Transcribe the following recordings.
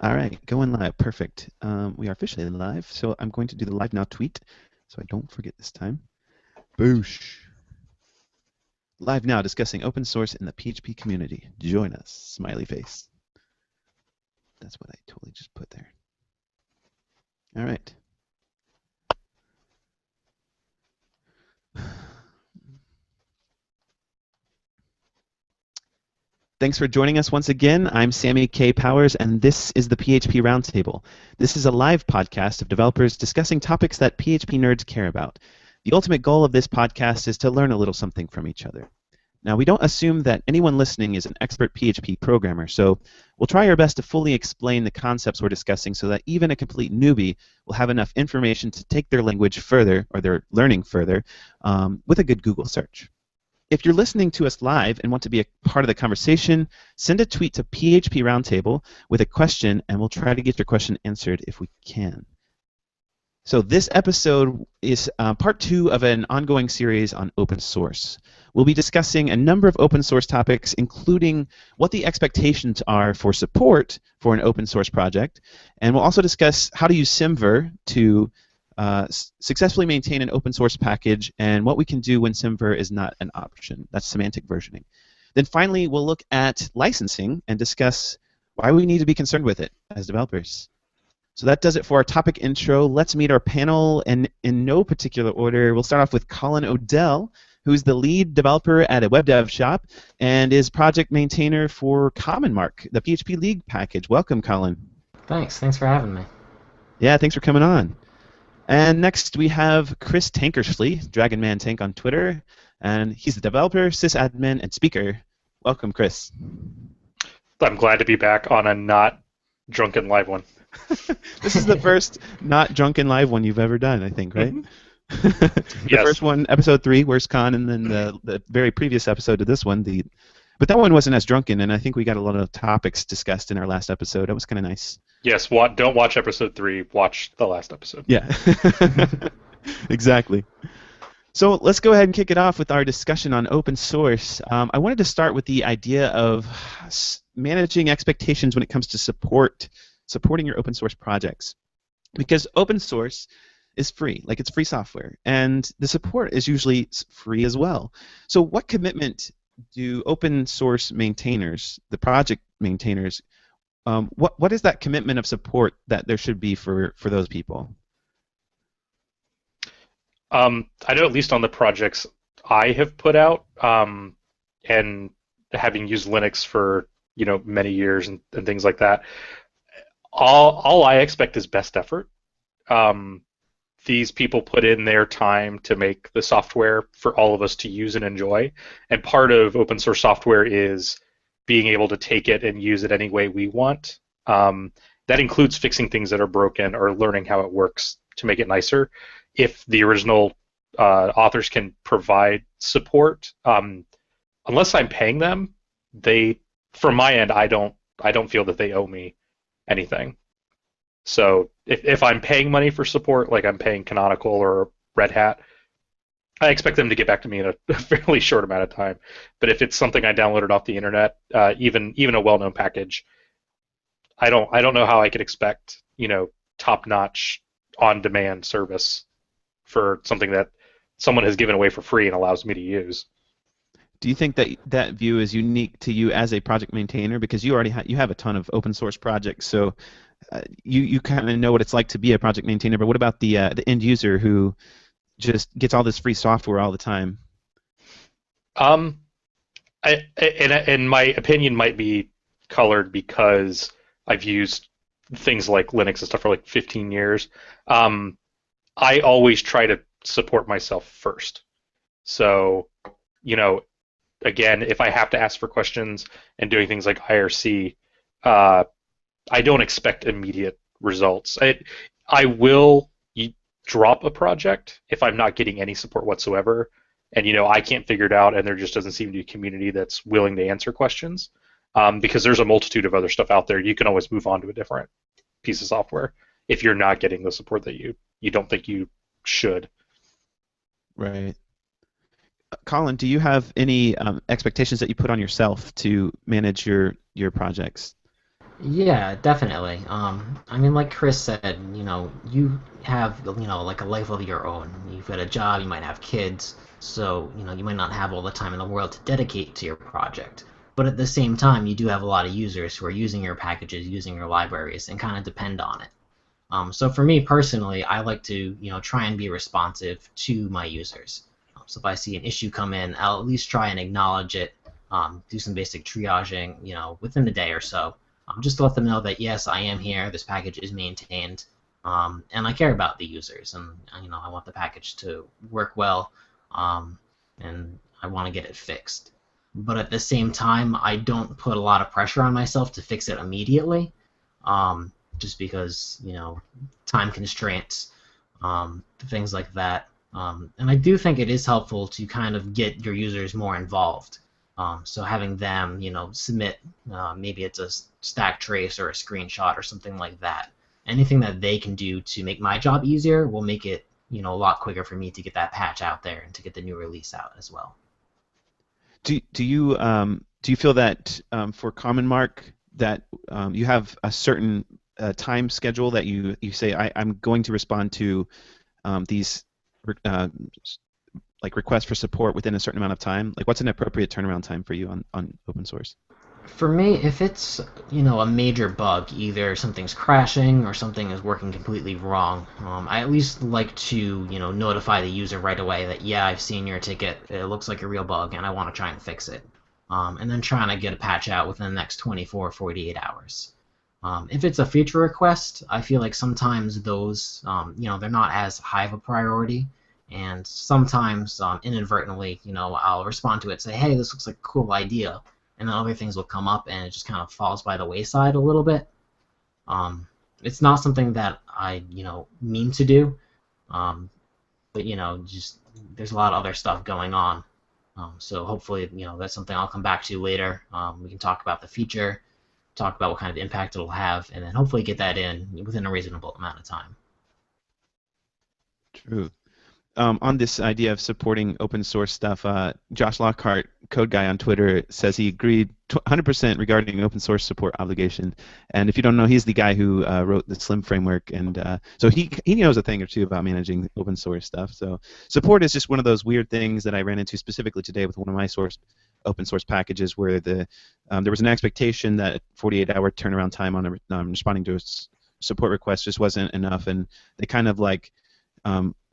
All right, going live. Perfect. We are officially live, so I'm going to do the live now tweet so I don't forget this time. Boosh. Live now discussing open source in the PHP community. Join us. Smiley face. That's what I totally just put there. All right. Thanks for joining us once again. I'm Sammy K. Powers, and this is the PHP Roundtable. This is a live podcast of developers discussing topics that PHP nerds care about. The ultimate goal of this podcast is to learn a little something from each other. Now, we don't assume that anyone listening is an expert PHP programmer, so we'll try our best to fully explain the concepts we're discussing so that even a complete newbie will have enough information to take their language further, or their learning further, with a good Google search. If you're listening to us live and want to be a part of the conversation, send a tweet to PHP Roundtable with a question, and we'll try to get your question answered if we can. So this episode is part 2 of an ongoing series on open source. We'll be discussing a number of open source topics, including what the expectations are for support for an open source project, and we'll also discuss how to use SemVer to successfully maintain an open source package and what we can do when SemVer is not an option. That's semantic versioning. Then finally, we'll look at licensing and discuss why we need to be concerned with it as developers. So that does it for our topic intro. Let's meet our panel, and in no particular order, we'll start off with Colin Odell, who's the lead developer at a web dev shop and is project maintainer for CommonMark, the PHP League package. Welcome, Colin. Thanks for having me. Yeah, thanks for coming on. And next we have Chris Tankersley, Dragon Man Tank on Twitter, and he's the developer, sysadmin, and speaker. Welcome, Chris. I'm glad to be back on a not drunken live one. This is the first not drunken live one you've ever done, I think, right? The Yes. first one, episode 3, Where's Con, and then the very previous episode to this one, but that one wasn't as drunken, and I think we got a lot of topics discussed in our last episode. That was kind of nice. Yes, don't watch episode 3, watch the last episode. Yeah, exactly. So let's go ahead and kick it off with our discussion on open source. I wanted to start with the idea of managing expectations when it comes to supporting your open source projects. Because open source is free, like it's free software, and the support is usually free as well. So what commitment do open source maintainers, the project maintainers, what is that commitment of support that there should be for those people? I know at least on the projects I have put out, and having used Linux for many years and things like that, all I expect is best effort. These people put in their time to make the software for all of us to use and enjoy, and part of open source software is being able to take it and use it any way we want. That includes fixing things that are broken or learning how it works to make it nicer. If the original authors can provide support, unless I'm paying them, from my end, I don't feel that they owe me anything. So if I'm paying money for support, like I'm paying Canonical or Red Hat, I expect them to get back to me in a fairly short amount of time. But if it's something I downloaded off the internet, even a well-known package, I don't know how I could expect top-notch on-demand service for something that someone has given away for free and allows me to use. Do you think that that view is unique to you as a project maintainer, because you already you have a ton of open source projects, so you kind of know what it's like to be a project maintainer? But what about the end user who just gets all this free software all the time? And my opinion might be colored because I've used things like Linux and stuff for like 15 years. I always try to support myself first. So, again, if I have to ask for questions and doing things like IRC, I don't expect immediate results. I will drop a project if I'm not getting any support whatsoever, and I can't figure it out, and there just doesn't seem to be a community that's willing to answer questions. Because there's a multitude of other stuff out there. You can always move on to a different piece of software if you're not getting the support that you don't think you should. Right. Colin, do you have any expectations that you put on yourself to manage your projects? Yeah, definitely. I mean, like Chris said, you have, like a life of your own. You've got a job, you might have kids, so, you might not have all the time in the world to dedicate to your project. But at the same time, you do have a lot of users who are using your packages, using your libraries, and kind of depend on it. So for me personally, I like to, try and be responsive to my users. So if I see an issue come in, I'll at least try and acknowledge it, do some basic triaging, within a day or so, just to let them know that yes, I am here, this package is maintained, and I care about the users, and I want the package to work well, um, and I want to get it fixed. But at the same time, I don't put a lot of pressure on myself to fix it immediately. Just because time constraints, things like that. And I do think it is helpful to kind of get your users more involved. So having them, submit, maybe it's a stack trace or a screenshot or something like that. Anything that they can do to make my job easier will make it, a lot quicker for me to get that patch out there and to get the new release out as well. Do you feel that for CommonMark that you have a certain time schedule that you say I'm going to respond to these uh, like requests for support within a certain amount of time? Like, what's an appropriate turnaround time for you on open source? For me, if it's a major bug, either something's crashing or something is working completely wrong, I at least like to notify the user right away that yeah, I've seen your ticket. It looks like a real bug, and I want to try and fix it. And then trying to get a patch out within the next 24 or 48 hours. If it's a feature request, I feel like sometimes those they're not as high of a priority, and sometimes inadvertently I'll respond to it, say hey, this looks like a cool idea, and then other things will come up and it just kind of falls by the wayside a little bit. Um, it's not something that I mean to do, um, but just there's a lot of other stuff going on. So hopefully that's something I'll come back to later. We can talk about the feature, talk about what kind of impact it'll have, and then hopefully get that in within a reasonable amount of time. True. On this idea of supporting open source stuff, Josh Lockhart, code guy on Twitter, says he agreed 100% regarding open source support obligation. And if you don't know, he's the guy who wrote the Slim framework, and so he knows a thing or two about managing open source stuff. So support is just one of those weird things that I ran into specifically today with one of my open source packages, where there was an expectation that 48-hour turnaround time on responding to a support request just wasn't enough, and they kind of like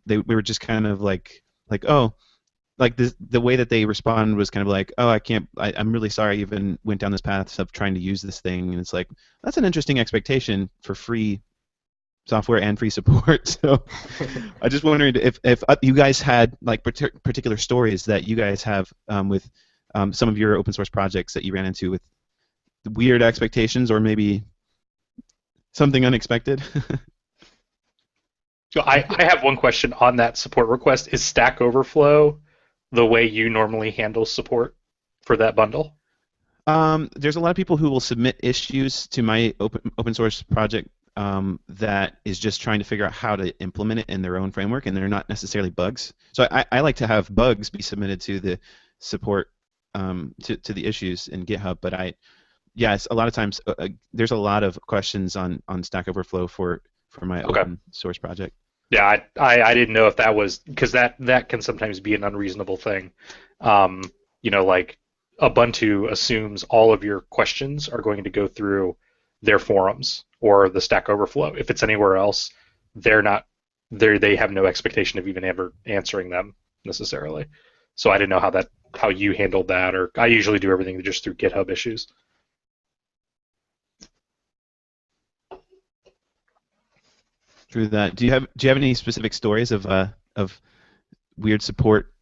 we were just kind of like oh, like the way that they respond was kind of like, oh, I'm really sorry I even went down this path of trying to use this thing, and it's like that's an interesting expectation for free software and free support. So I just wondered if you guys had like particular stories that you guys have with some of your open source projects that you ran into with weird expectations or maybe something unexpected. So I have one question on that support request. Is Stack Overflow the way you normally handle support for that bundle? There's a lot of people who will submit issues to my open source project that is just trying to figure out how to implement it in their own framework, and they're not necessarily bugs. So I like to have bugs be submitted to the support to the issues in GitHub, but yes, a lot of times there's a lot of questions on Stack Overflow for my Okay. open source project. Yeah, I didn't know if that was because that can sometimes be an unreasonable thing. Like Ubuntu assumes all of your questions are going to go through their forums or the Stack Overflow. If it's anywhere else, they have no expectation of even ever answering them necessarily. So I didn't know how you handled that, or I usually do everything just through GitHub issues. Through that, do you have any specific stories of weird support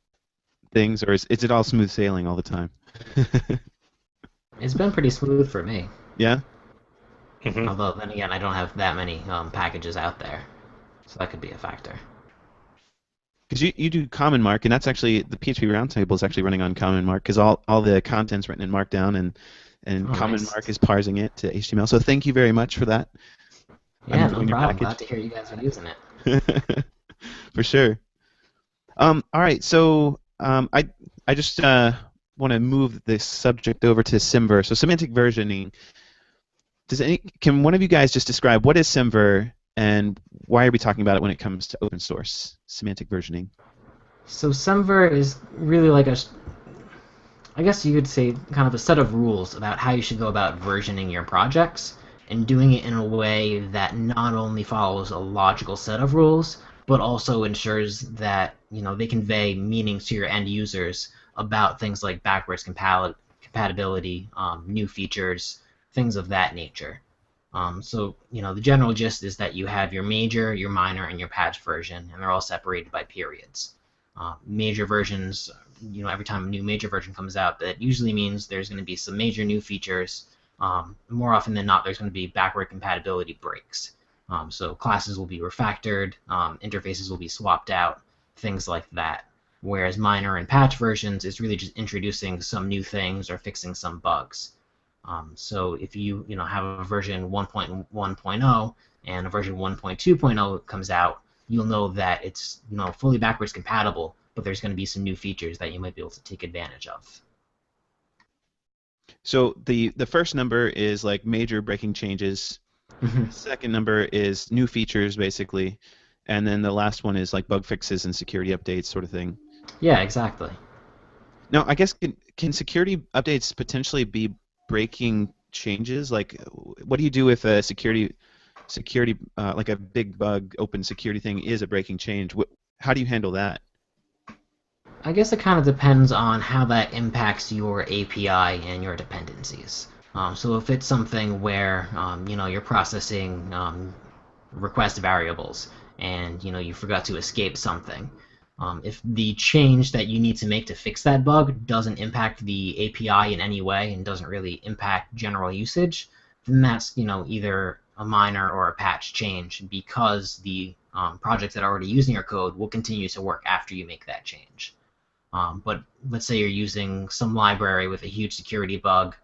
things, or is it all smooth sailing all the time? It's been pretty smooth for me. Yeah. Mm-hmm. Although then again, I don't have that many packages out there, so that could be a factor. Because you do CommonMark, and that's actually the PHP Roundtable is actually running on CommonMark because all the content's written in Markdown, and CommonMark Nice. is parsing it to HTML. So thank you very much for that. Yeah, no On your problem. package. Glad to hear you guys are using it. For sure. All right, so I just want to move this subject over to SemVer. So semantic versioning. Can one of you guys just describe what is SemVer and why are we talking about it when it comes to open source semantic versioning? So SemVer is really like I guess you could say kind of a set of rules about how you should go about versioning your projects and doing it in a way that not only follows a logical set of rules, but also ensures that they convey meanings to your end users about things like backwards compatibility, new features, things of that nature. So the general gist is that you have your major, your minor, and your patch version, and they're all separated by periods. Major versions, every time a new major version comes out, that usually means there's going to be some major new features. More often than not, there's going to be backward compatibility breaks. So classes will be refactored, interfaces will be swapped out, things like that. Whereas minor and patch versions is really just introducing some new things or fixing some bugs. So if you have a version 1.1.0 and a version 1.2.0 comes out, you'll know that it's fully backwards compatible, but there's going to be some new features that you might be able to take advantage of. So the first number is like major breaking changes. Second number is new features, basically, and then the last one is like bug fixes and security updates, sort of thing. Yeah, exactly. Now, I guess can security updates potentially be breaking changes? Like, what do you do if a security like a big bug open security thing is a breaking change? How do you handle that? I guess it kind of depends on how that impacts your API and your dependencies. So if it's something where you're processing request variables and you forgot to escape something, if the change that you need to make to fix that bug doesn't impact the API in any way and doesn't really impact general usage, then that's either a minor or a patch change, because the projects that are already using your code will continue to work after you make that change. But let's say you're using some library with a huge security bug,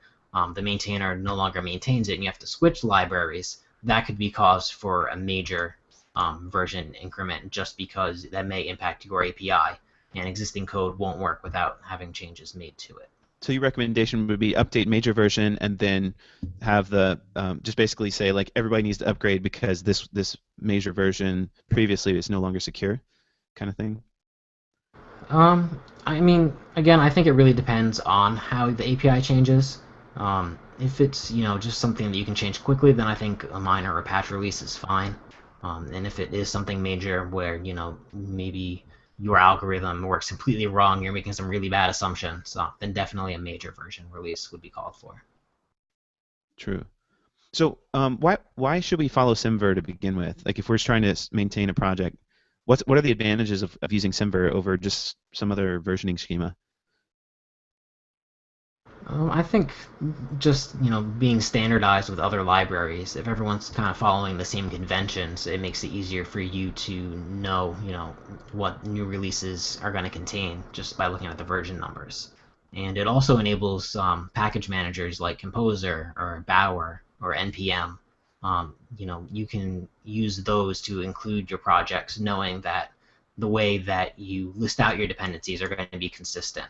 the maintainer no longer maintains it, and you have to switch libraries. That could be cause for a major version increment, just because that may impact your API, and existing code won't work without having changes made to it. So your recommendation would be update major version and then have the just basically say like everybody needs to upgrade because this major version previously is no longer secure, kind of thing. I mean, again, I think it really depends on how the API changes. If it's just something that you can change quickly, then I think a minor or patch release is fine. And if it is something major where maybe your algorithm works completely wrong, you're making some really bad assumptions, then definitely a major version release would be called for. True. So why should we follow SemVer to begin with? Like if we're trying to maintain a project, what are the advantages of using SemVer over just some other versioning schema? I think just being standardized with other libraries. If everyone's kind of following the same conventions, it makes it easier for you to know what new releases are going to contain just by looking at the version numbers. And it also enables package managers like Composer or Bower or NPM. You can use those to include your projects, knowing that the way that you list out your dependencies are going to be consistent.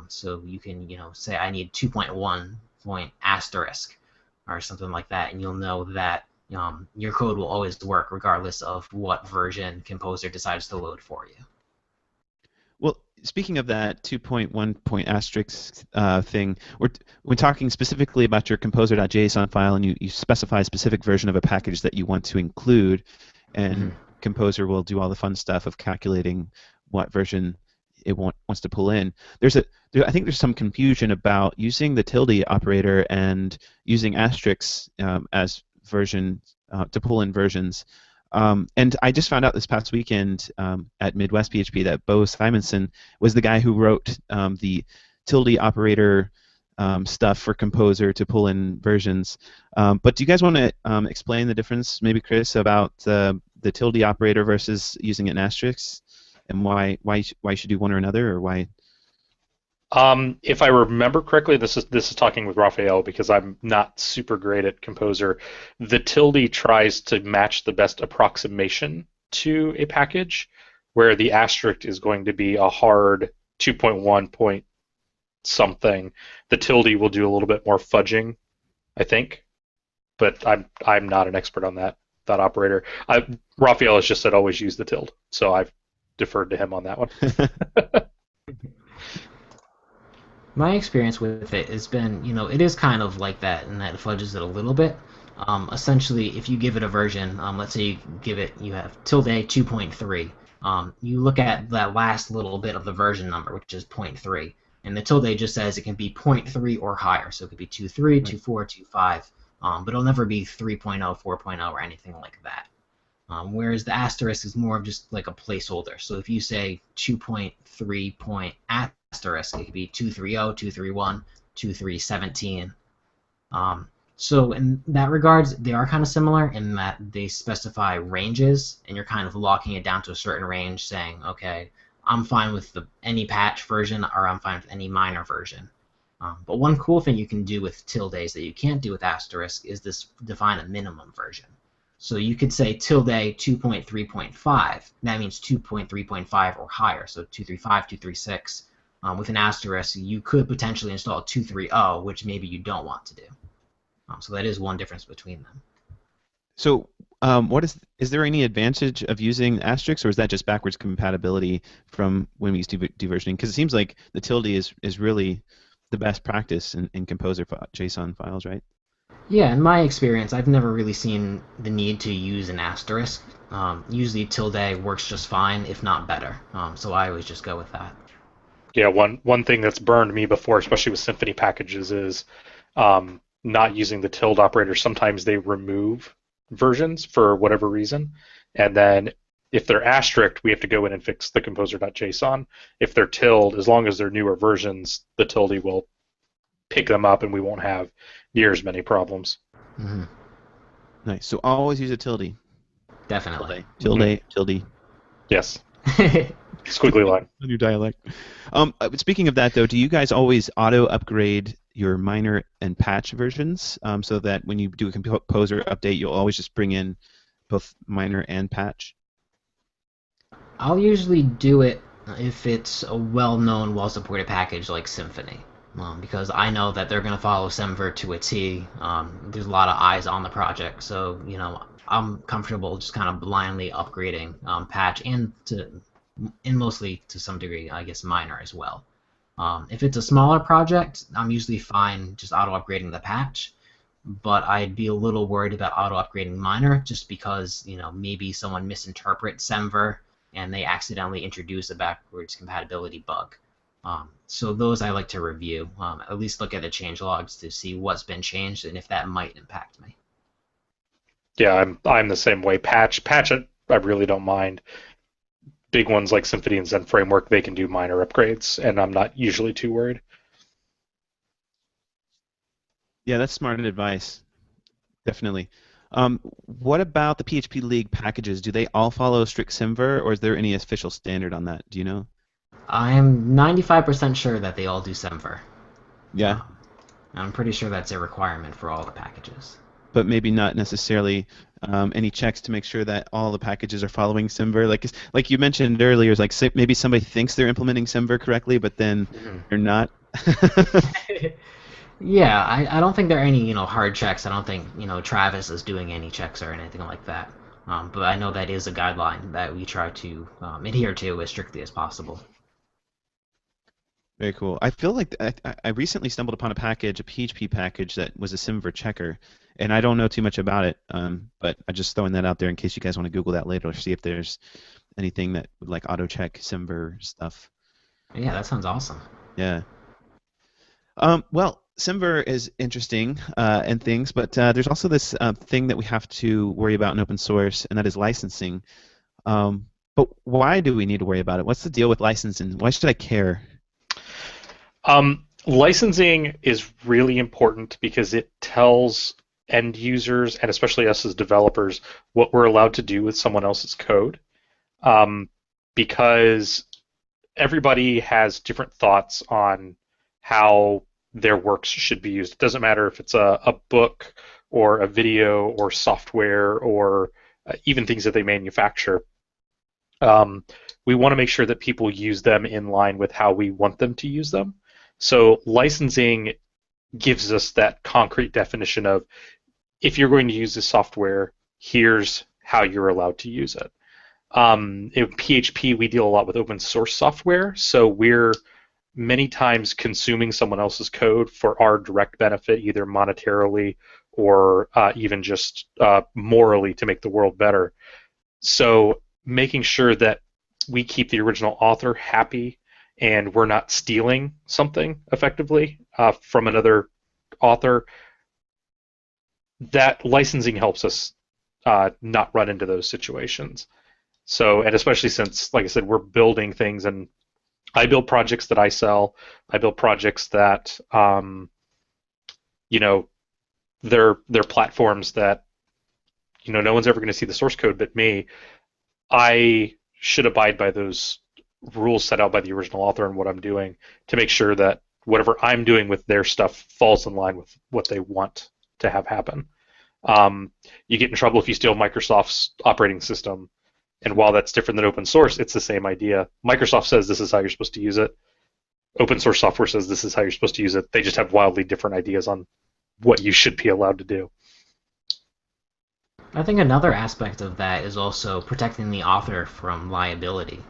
So you can, say I need 2.1 point asterisk or something like that, and you'll know that your code will always work regardless of what version Composer decides to load for you. Well, speaking of that 2.1 point asterisk thing, we're talking specifically about your composer.json file, and you specify a specific version of a package that you want to include, and Composer will do all the fun stuff of calculating what version it wants to pull in. I think there's some confusion about using the tilde operator and using asterisks as version to pull in versions. And I just found out this past weekend at Midwest PHP that Bo Simonson was the guy who wrote the tilde operator stuff for Composer to pull in versions. But do you guys want to explain the difference, maybe Chris, about the tilde operator versus using it in asterisks? And why should do one or another, or why? If I remember correctly, this is talking with Raphael because I'm not super great at Composer. The tilde tries to match the best approximation to a package, where the asterisk is going to be a hard 2.1 point something. The tilde will do a little bit more fudging, I think. but I'm not an expert on that operator. Raphael has just said always use the tilde, so I've deferred to him on that one. My experience with it has been, it is kind of like that, and that fudges it a little bit. Essentially, if you give it a version, let's say you have tilde 2.3, you look at that last little bit of the version number, which is 0.3, and the tilde just says it can be 0.3 or higher, so it could be 2.3, 2.4, 2.5, but it'll never be 3.0, 4.0, or anything like that. Whereas the asterisk is more of just like a placeholder. So if you say 2.3 point asterisk, it could be 230, 231, 2317. So in that regards, they are kind of similar in that they specify ranges, and you're kind of locking it down to a certain range, saying, okay, I'm fine with any patch version, or I'm fine with any minor version. But one cool thing you can do with tildes that you can't do with asterisk is define a minimum version. So you could say tilde 2.3.5. That means 2.3.5 or higher, so 235, 236. With an asterisk, you could potentially install 230, which maybe you don't want to do. So that is one difference between them. So is there any advantage of using asterisks, or is that just backwards compatibility from when we used to do versioning? Because it seems like the tilde is really the best practice in Composer JSON files, right? Yeah, in my experience, I've never really seen the need to use an asterisk. Usually tilde works just fine, if not better. So I always just go with that. Yeah, one thing that's burned me before, especially with Symfony packages, is not using the tilde operator. Sometimes they remove versions for whatever reason, and then if they're asterisk, we have to go in and fix the composer.json. If they're tilde, as long as they're newer versions, the tilde will pick them up, and we won't have near as many problems. Mm-hmm. Nice. So always use a tilde. Definitely. Tilde. Yes. Squiggly line. A new dialect. Speaking of that, though, do you guys always auto-upgrade your minor and patch versions so that when you do a composer update, you'll always just bring in both minor and patch? I'll usually do it if it's a well-known, well-supported package like Symfony. Because I know that they're going to follow SemVer to a T. There's a lot of eyes on the project, so I'm comfortable just kind of blindly upgrading patch and mostly to some degree, I guess, minor as well. If it's a smaller project, I'm usually fine just auto-upgrading the patch, but I'd be a little worried about auto-upgrading minor just because maybe someone misinterprets SemVer and they accidentally introduce a backwards compatibility bug. So those I like to review, at least look at the change logs to see what's been changed and if that might impact me. Yeah, I'm the same way. Patch, I really don't mind. Big ones like Symfony and Zen Framework, they can do minor upgrades, and I'm not usually too worried. Yeah, that's smart advice. Definitely. What about the PHP League packages? Do they all follow strict SemVer, or is there any official standard on that? Do you know? I'm 95% sure that they all do SemVer. Yeah. I'm pretty sure that's a requirement for all the packages. But maybe not necessarily any checks to make sure that all the packages are following SemVer. Like you mentioned earlier, it's like maybe somebody thinks they're implementing SemVer correctly, but then they're not. Yeah, I don't think there are any hard checks. I don't think Travis is doing any checks or anything like that. But I know that is a guideline that we try to adhere to as strictly as possible. Very cool. I feel like I recently stumbled upon a PHP package that was a SemVer checker, and I don't know too much about it, but I'm just throwing that out there in case you guys want to Google that later or see if there's anything that would like auto-check SemVer stuff. Yeah, that sounds awesome. Yeah. Well, SemVer is interesting and things, but there's also this thing that we have to worry about in open source, and that is licensing. But why do we need to worry about it? What's the deal with licensing? Why should I care? Licensing is really important because it tells end users, and especially us as developers, what we're allowed to do with someone else's code. Because everybody has different thoughts on how their works should be used. It doesn't matter if it's a book or a video or software or even things that they manufacture. We want to make sure that people use them in line with how we want them to use them. So licensing gives us that concrete definition of if you're going to use this software, here's how you're allowed to use it. In PHP, we deal a lot with open source software, so we're many times consuming someone else's code for our direct benefit, either monetarily or even just morally to make the world better. So making sure that we keep the original author happy and we're not stealing something effectively from another author, that licensing helps us not run into those situations. So, and especially since, like I said, we're building things, and I build projects that I sell. I build projects that, you know, they're platforms that, no one's ever going to see the source code but me. I should abide by those rules set out by the original author and what I'm doing to make sure that whatever I'm doing with their stuff falls in line with what they want to have happen. You get in trouble if you steal Microsoft's operating system. And while that's different than open source, it's the same idea. Microsoft says this is how you're supposed to use it. Open source software says this is how you're supposed to use it. They just have wildly different ideas on what you should be allowed to do. I think another aspect of that is also protecting the author from liability.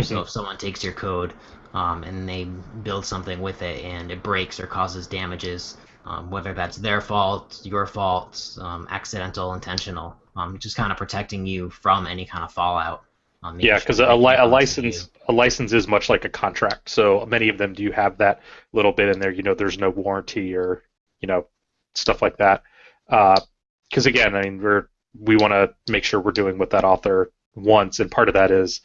So if someone takes your code and they build something with it and it breaks or causes damages, whether that's their fault, your fault, accidental, intentional, just kind of protecting you from any kind of fallout. Yeah, because a license is much like a contract. So many of them do have that little bit in there. There's no warranty or stuff like that. Because again, I mean, we want to make sure we're doing what that author wants, and part of that is,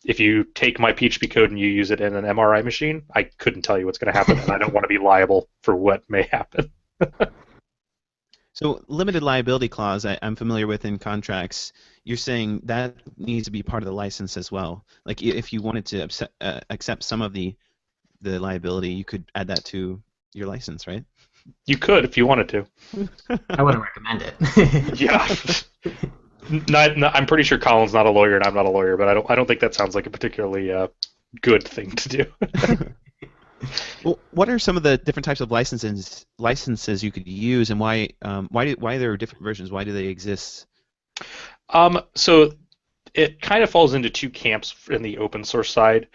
if you take my PHP code and you use it in an MRI machine, I couldn't tell you what's going to happen, and I don't want to be liable for what may happen. So limited liability clause, I'm familiar with in contracts. You're saying that needs to be part of the license as well. Like if you wanted to accept some of the liability, you could add that to your license, right? You could if you wanted to. I wouldn't recommend it. Yeah. I'm pretty sure Colin's not a lawyer and I'm not a lawyer, but I don't think that sounds like a particularly good thing to do. Well, what are some of the different types of licenses you could use, and why there are different versions? Why do they exist? So it kind of falls into two camps in the open source side.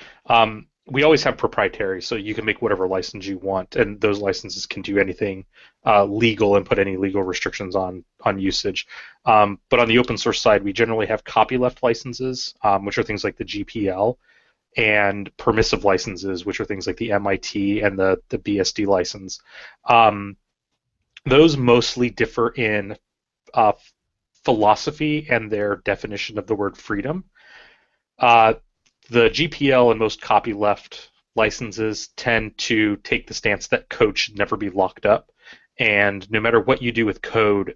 We always have proprietary, so you can make whatever license you want, and those licenses can do anything legal and put any legal restrictions on usage. But on the open source side, we generally have copyleft licenses, which are things like the GPL, and permissive licenses, which are things like the MIT and the BSD license. Those mostly differ in philosophy and their definition of the word freedom. The GPL and most copyleft licenses tend to take the stance that code should never be locked up, and no matter what you do with code,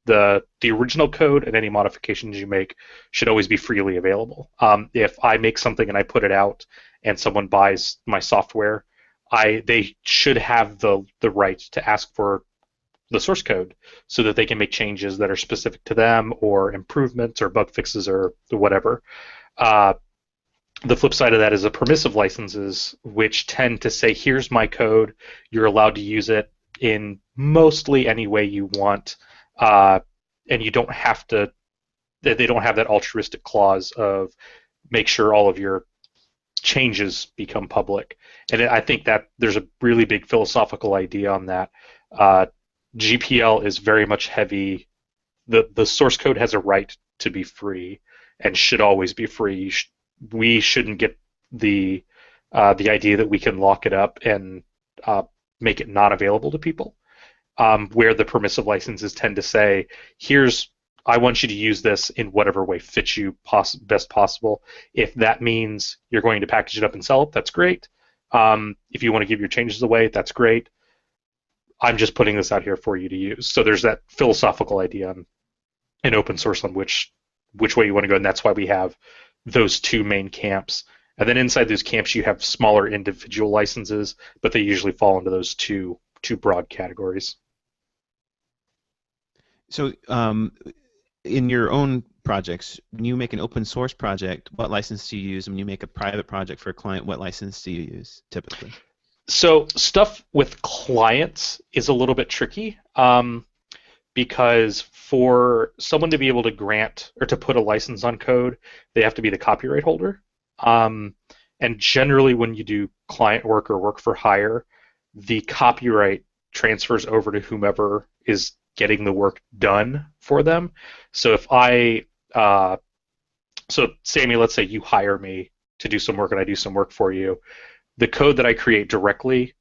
the original code and any modifications you make should always be freely available. If I make something and I put it out and someone buys my software, they should have the right to ask for the source code so that they can make changes that are specific to them, or improvements or bug fixes or whatever. The flip side of that is the permissive licenses, which tend to say, here's my code, you're allowed to use it in mostly any way you want, and you don't have to, they don't have that altruistic clause of make sure all of your changes become public. And I think that there's a really big philosophical idea on that. GPL is very much heavy. The source code has a right to be free and should always be free. We shouldn't get the idea that we can lock it up and make it not available to people. Where the permissive licenses tend to say, I want you to use this in whatever way fits you best possible. If that means you're going to package it up and sell it, that's great. If you want to give your changes away, that's great. I'm just putting this out here for you to use. So there's that philosophical idea in open source on which way you want to go, and that's why we have those two main camps. And then inside those camps, you have smaller individual licenses, but they usually fall into those two broad categories. So in your own projects, when you make an open source project, what license do you use? And when you make a private project for a client, what license do you use typically? So stuff with clients is a little bit tricky because for someone to be able to grant or to put a license on code, they have to be the copyright holder. And generally, when you do client work or work for hire, the copyright transfers over to whomever is getting the work done for them. So if so Sammy, let's say you hire me to do some work and I do some work for you, the code that I create directly,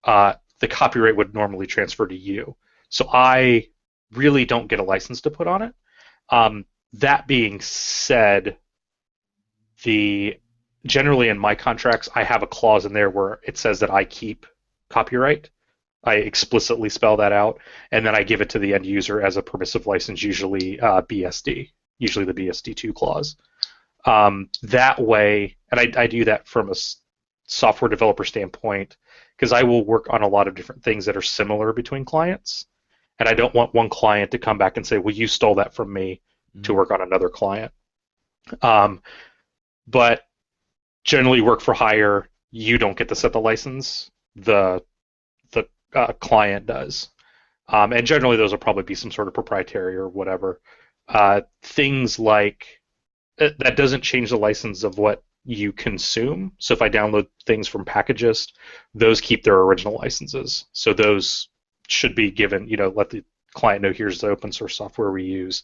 the copyright would normally transfer to you. So I really don't get a license to put on it. That being said, generally in my contracts, I have a clause in there where it says that I keep copyright. I explicitly spell that out, and then I give it to the end user as a permissive license, usually BSD, usually the BSD2 clause. That way, and I do that from a software developer standpoint, because I will work on a lot of different things that are similar between clients, and I don't want one client to come back and say, well, you stole that from me to work on another client. But generally, work for hire, you don't get to set the license. The client does. And generally, those will probably be some sort of proprietary or whatever. Things like that doesn't change the license of what you consume. So if I download things from Packagist, those keep their original licenses. So those should be given, let the client know here's the open source software we use.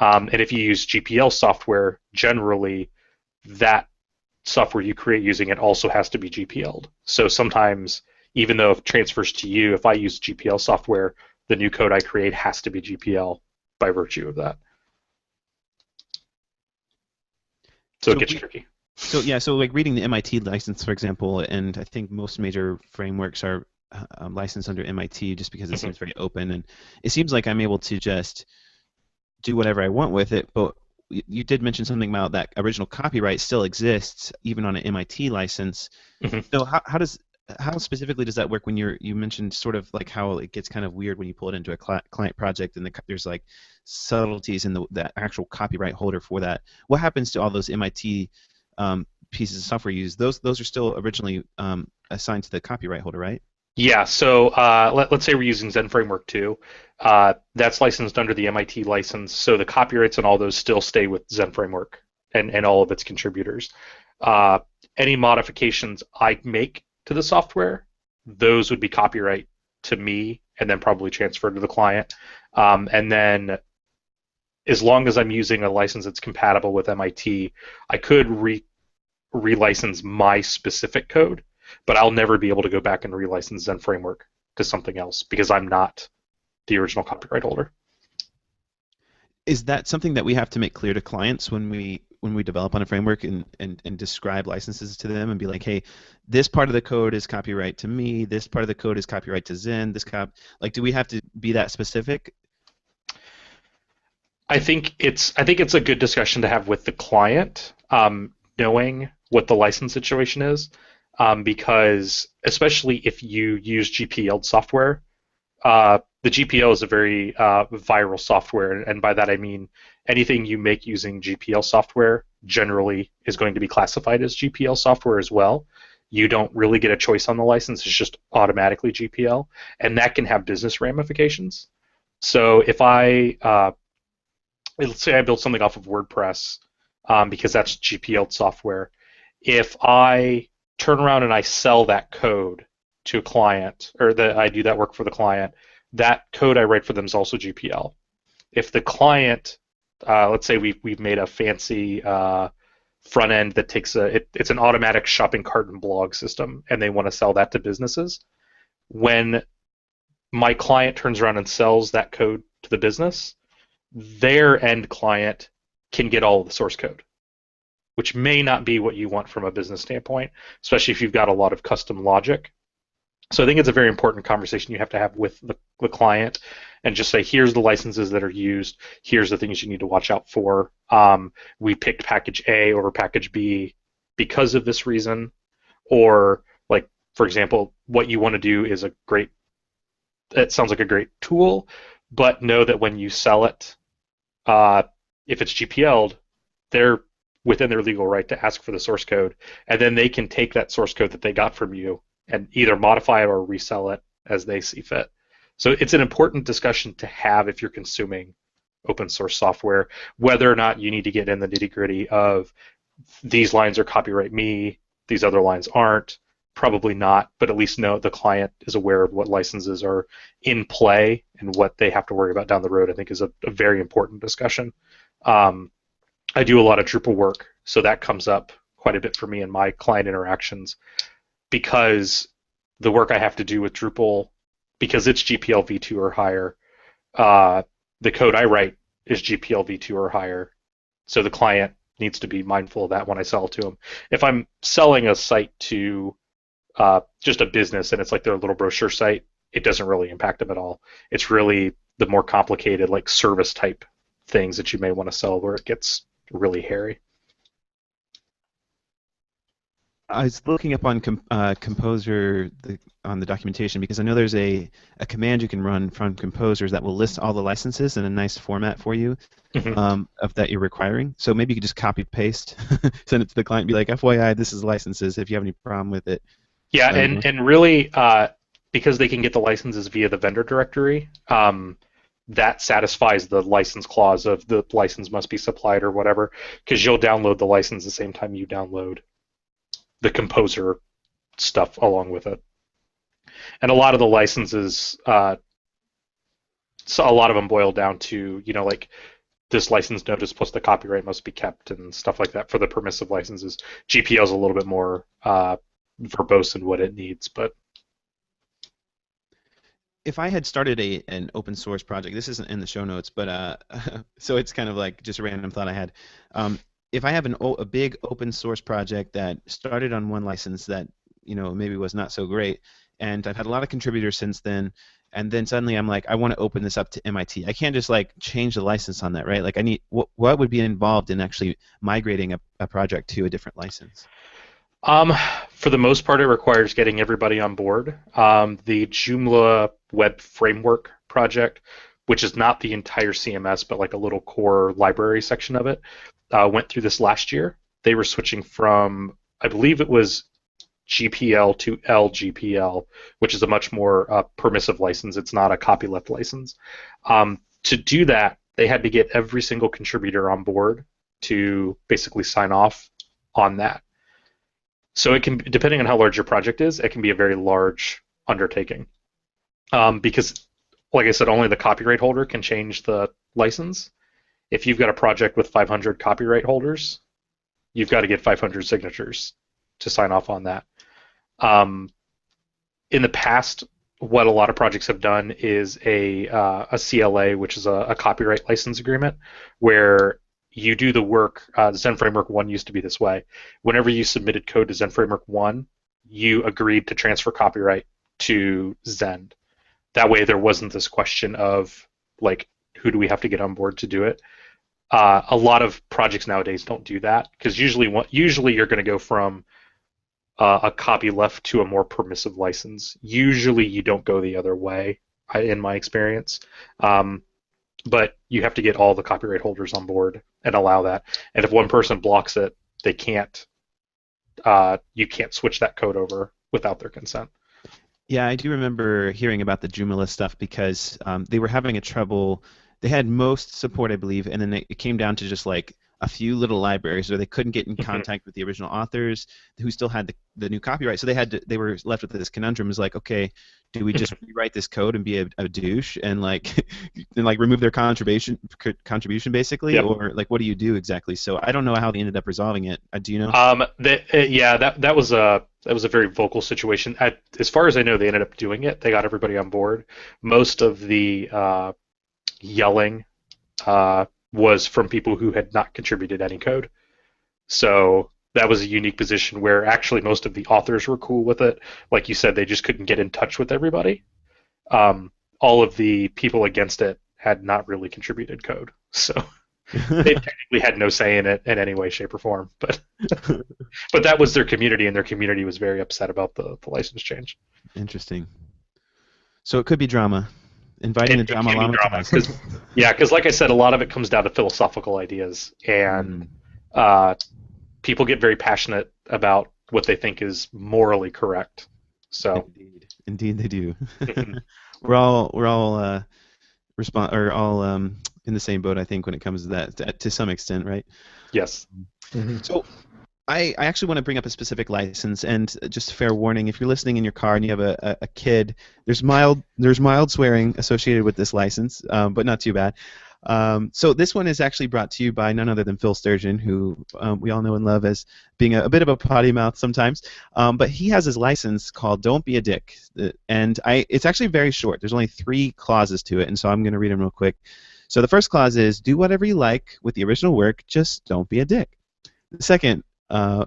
And if you use GPL software, generally that software you create using it also has to be GPL'd. So sometimes, even though it transfers to you, if I use GPL software, the new code I create has to be GPL by virtue of that. So it gets tricky. So like reading the MIT license, for example, and I think most major frameworks are licensed under MIT just because it seems very open, and it seems like I'm able to just do whatever I want with it. But you did mention something about that original copyright still exists even on an MIT license. So how specifically does that work when you mentioned sort of like how it gets kind of weird when you pull it into a client project and there's like subtleties in the actual copyright holder for that? What happens to all those MIT pieces of software you use? Those are still originally assigned to the copyright holder, right? Yeah, so let's say we're using Zen Framework 2. That's licensed under the MIT license, so the copyrights and all those still stay with Zen Framework and all of its contributors. Any modifications I make to the software, those would be copyright to me and then probably transferred to the client. And then as long as I'm using a license that's compatible with MIT, I could relicense my specific code, but I'll never be able to go back and relicense Zen Framework to something else because I'm not the original copyright holder. Is that something that we have to make clear to clients when we develop on a framework and describe licenses to them and be like, hey, this part of the code is copyright to me, this part of the code is copyright to Zen, do we have to be that specific? I think it's a good discussion to have with the client, knowing what the license situation is, because especially if you use GPL software, the GPL is a very viral software, and by that I mean anything you make using GPL software generally is going to be classified as GPL software as well. You don't really get a choice on the license, it's just automatically GPL, and that can have business ramifications. So if let's say I build something off of WordPress, because that's GPL software, if I turn around and I sell that code to a client, or that I do that work for the client, that code I write for them is also GPL. If the client, let's say we've made a fancy front end that takes it's an automatic shopping cart and blog system, and they want to sell that to businesses, when my client turns around and sells that code to the business, their end client can get all of the source code, which may not be what you want from a business standpoint, especially if you've got a lot of custom logic. So I think it's a very important conversation you have to have with the client and just say, here's the licenses that are used, here's the things you need to watch out for. We picked package A over package B because of this reason, or like, for example, what you want to do is it sounds like a great tool, but know that when you sell it, if it's GPL'd, they're within their legal right to ask for the source code, and then they can take that source code that they got from you and either modify it or resell it as they see fit. So it's an important discussion to have if you're consuming open source software, whether or not you need to get in the nitty gritty of these lines are copyright me, these other lines aren't. Probably not, but at least know the client is aware of what licenses are in play and what they have to worry about down the road. I think is a very important discussion. I do a lot of Drupal work, so that comes up quite a bit for me in my client interactions because the work I have to do with Drupal, because it's GPL v2 or higher, the code I write is GPL v2 or higher, so the client needs to be mindful of that when I sell to them. If I'm selling a site to just a business and it's like their little brochure site, it doesn't really impact them at all. It's really the more complicated like service type things that you may want to sell where it gets really hairy. I was looking up on Composer on the documentation because I know there's a command you can run from Composer that will list all the licenses in a nice format for you of that you're requiring. So maybe you could just copy paste, send it to the client, and be like, FYI, this is licenses. If you have any problem with it. Yeah, and really, because they can get the licenses via the vendor directory, that satisfies the license clause of the license must be supplied or whatever, because you'll download the license the same time you download the Composer stuff along with it. And a lot of the licenses, so a lot of them boil down to, like this license notice plus the copyright must be kept and stuff like that for the permissive licenses. GPL is a little bit more verbose in what it needs, but if I had started an open source project, this isn't in the show notes, but so it's kind of like just a random thought I had. If I have a big open source project that started on one license that maybe was not so great, and I've had a lot of contributors since then, and then suddenly I'm like, I want to open this up to MIT. I can't just like change the license on that, right? Like I need what would be involved in actually migrating a project to a different license? For the most part, it requires getting everybody on board. The Joomla web framework project, which is not the entire CMS, but like a little core library section of it, went through this last year. They were switching from, I believe it was GPL to LGPL, which is a much more permissive license. It's not a copyleft license. To do that, they had to get every single contributor on board to basically sign off on that. So it can, depending on how large your project is, it can be a very large undertaking. Because, like I said, only the copyright holder can change the license. If you've got a project with 500 copyright holders, you've got to get 500 signatures to sign off on that. In the past, what a lot of projects have done is a CLA, which is a copyright license agreement, where you do the work. Zen Framework 1 used to be this way. Whenever you submitted code to Zen Framework 1, you agreed to transfer copyright to Zen. That way there wasn't this question of, like, who do we have to get on board to do it? A lot of projects nowadays don't do that, because usually you're going to go from a copyleft to a more permissive license. Usually you don't go the other way, in my experience. But you have to get all the copyright holders on board and allow that. And if one person blocks it, they can't. You can't switch that code over without their consent. Yeah, I do remember hearing about the Joomla stuff because they were having a trouble. They had most support, I believe, and then it came down to just like a few little libraries where they couldn't get in contact with the original authors who still had the new copyright. So they were left with this conundrum. Is like, okay, do we just rewrite this code and be a douche and like remove their contribution basically, Yep. or like what do you do exactly? So I don't know how they ended up resolving it. Do you know? That was a very vocal situation. As far as I know, they ended up doing it. They got everybody on board. Most of the yelling was from people who had not contributed any code. So that was a unique position where actually most of the authors were cool with it. Like you said, they just couldn't get in touch with everybody. All of the people against it had not really contributed code. So they technically had no say in it in any way, shape, or form. But that was their community, and their community was very upset about the license change. Interesting. So it could be drama. Inviting the drama llama to license. Because like I said, a lot of it comes down to philosophical ideas, and people get very passionate about what they think is morally correct. So Indeed they do. we're all in the same boat, I think, when it comes to that to some extent, right? Yes. Hmm. So I actually want to bring up a specific license, and just fair warning: if you're listening in your car and you have a kid, there's mild swearing associated with this license, but not too bad. So this one is actually brought to you by none other than Phil Sturgeon, who we all know and love as being a bit of a potty mouth sometimes. But he has his license called "Don't Be a Dick," and it's actually very short. There's only 3 clauses to it, and so I'm going to read them real quick. So the first clause is, "Do whatever you like with the original work, just don't be a dick." The second uh,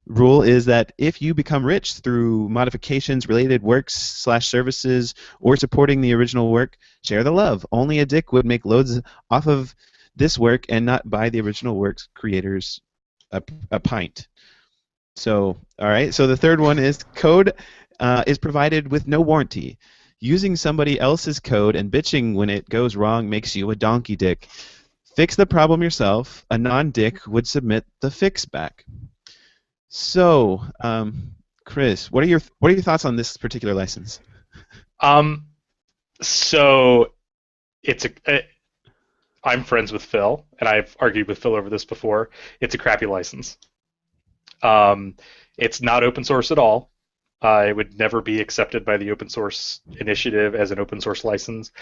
rule is that if you become rich through modifications, related works/services, or supporting the original work, share the love. Only a dick would make loads off of this work and not buy the original work's creators a pint. So, all right. So the third one is code is provided with no warranty. Using somebody else's code and bitching when it goes wrong makes you a donkey dick. Fix the problem yourself. A non-dick would submit the fix back. So, Chris, what are your thoughts on this particular license? Um, so it's I'm friends with Phil, and I've argued with Phil over this before. It's a crappy license. Um, it's not open source at all. It would never be accepted by the open source initiative as an open source license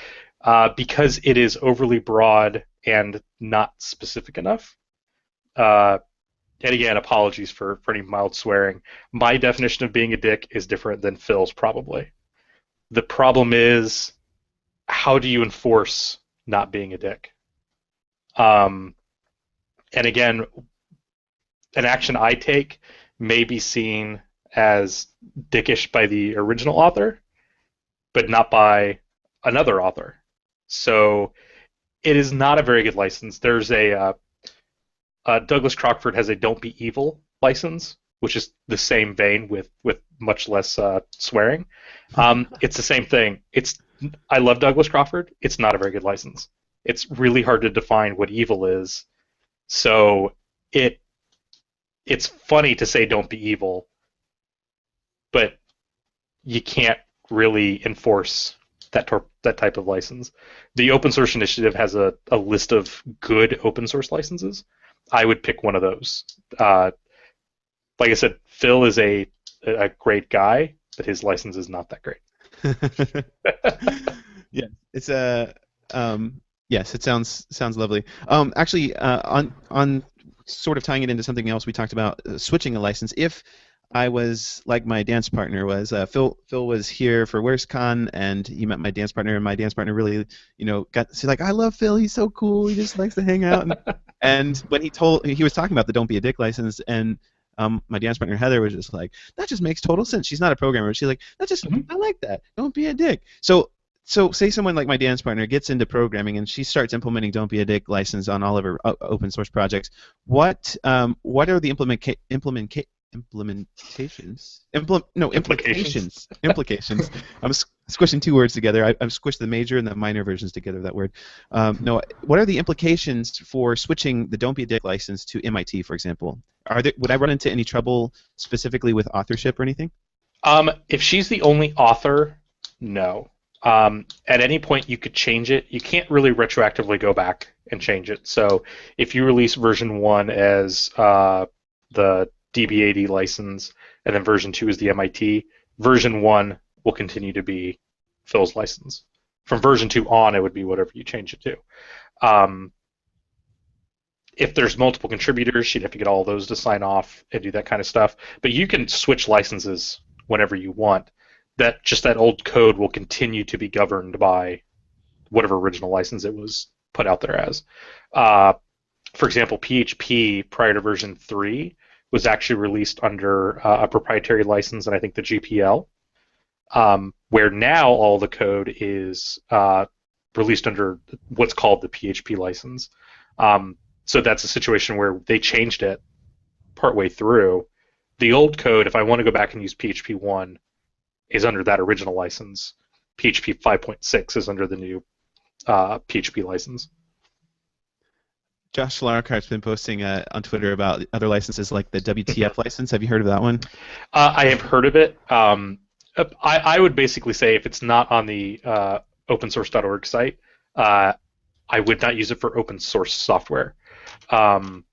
because it is overly broad and not specific enough. Uh, and again, apologies for any mild swearing. My definition of being a dick is different than Phil's, probably. The problem is, how do you enforce not being a dick? Um, and again, an action I take may be seen as dickish by the original author, but not by another author. So it is not a very good license. There's Douglas Crockford has a "Don't Be Evil" license, which is the same vein with much less swearing. It's the same thing. I love Douglas Crockford. It's not a very good license. It's really hard to define what evil is. So it's funny to say "Don't be evil," but you can't really enforce that type of license. The open source initiative has a list of good open source licenses. I would pick one of those. Like I said, Phil is a great guy, but his license is not that great. Yeah, it's a yes, it sounds lovely. Actually, on sort of tying it into something else, we talked about switching a license. If I was like my dance partner was, Phil was here for WorstCon, and he met my dance partner, and my dance partner really, she's like, I love Phil, he's so cool, he just likes to hang out. And when he was talking about the "Don't Be a Dick" license, and my dance partner Heather was just like, that just makes total sense. She's not a programmer. She's like, I like that. Don't be a dick. So say someone like my dance partner gets into programming and she starts implementing "Don't Be a Dick" license on all of her open source projects. What are the implications. I'm squishing 2 words together. I've squished the major and the minor versions together of that word. No, what are the implications for switching the "Don't Be a Dick" license to MIT, for example? Would I run into any trouble specifically with authorship or anything? If she's the only author, no. At any point you could change it. You can't really retroactively go back and change it. So if you release version 1 as the DB80 license, and then version 2 is the MIT, version 1 will continue to be Phil's license. From version 2 on, it would be whatever you change it to. If there's multiple contributors, she'd have to get all those to sign off and do that kind of stuff. But you can switch licenses whenever you want. That old code will continue to be governed by whatever original license it was put out there as. For example, PHP prior to version 3 was actually released under a proprietary license, and I think the GPL, where now all the code is released under what's called the PHP license. So that's a situation where they changed it partway through. The old code, if I want to go back and use PHP 1, is under that original license. PHP 5.6 is under the new PHP license. Josh Larkart's been posting on Twitter about other licenses like the WTF license. Have you heard of that one? I have heard of it. I would basically say if it's not on the opensource.org site, I would not use it for open source software. Um,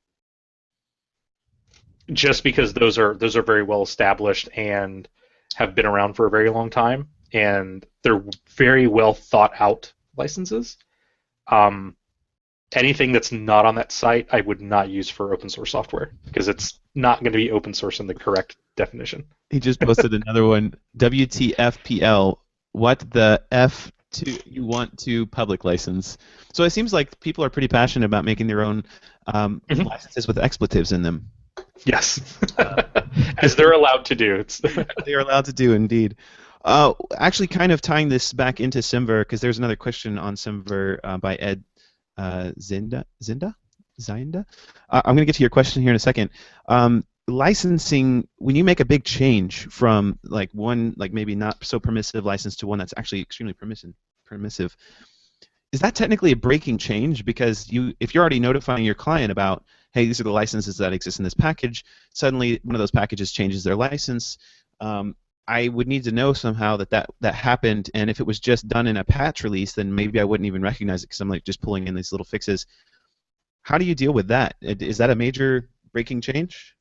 just because those are very well established and have been around for a very long time, and they're very well thought out licenses. Um, Anything that's not on that site, I would not use for open source software because it's not going to be open source in the correct definition. He just posted another one. WTFPL. What the F to you want to public license? So it seems like people are pretty passionate about making their own licenses with expletives in them. Yes, as they're allowed to do. They are allowed to do, indeed. Actually, kind of tying this back into SemVer, because there's another question on SemVer by Ed Zinda. I'm going to get to your question here in a second. Licensing, when you make a big change from like one, like maybe not so permissive license to one that's actually extremely permissive, is that technically a breaking change? Because if you're already notifying your client about, hey, these are the licenses that exist in this package, suddenly one of those packages changes their license. I would need to know somehow that happened, and if it was just done in a patch release, then maybe I wouldn't even recognize it because I'm like just pulling in these little fixes. How do you deal with that? Is that a major breaking change?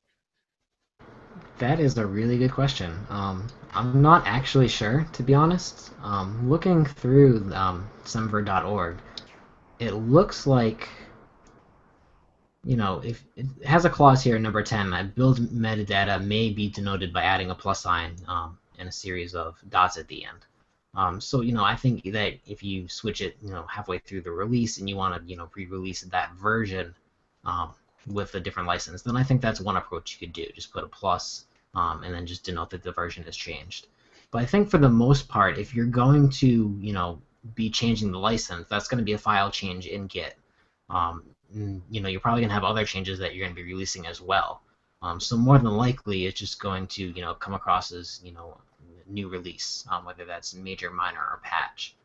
That is a really good question. I'm not actually sure, to be honest. Looking through SemVer.org, it looks like, if it has a clause here, number 10, that build metadata may be denoted by adding a plus sign and a series of dots at the end. So, I think that if you switch it, halfway through the release and you want to, re-release that version with a different license, then I think that's one approach you could do. Just put a plus and then just denote that the version has changed. But I think for the most part, if you're going to, be changing the license, that's going to be a file change in Git. You're probably going to have other changes that you're going to be releasing as well. So more than likely, it's just going to, come across as, new release, whether that's major, minor, or patch.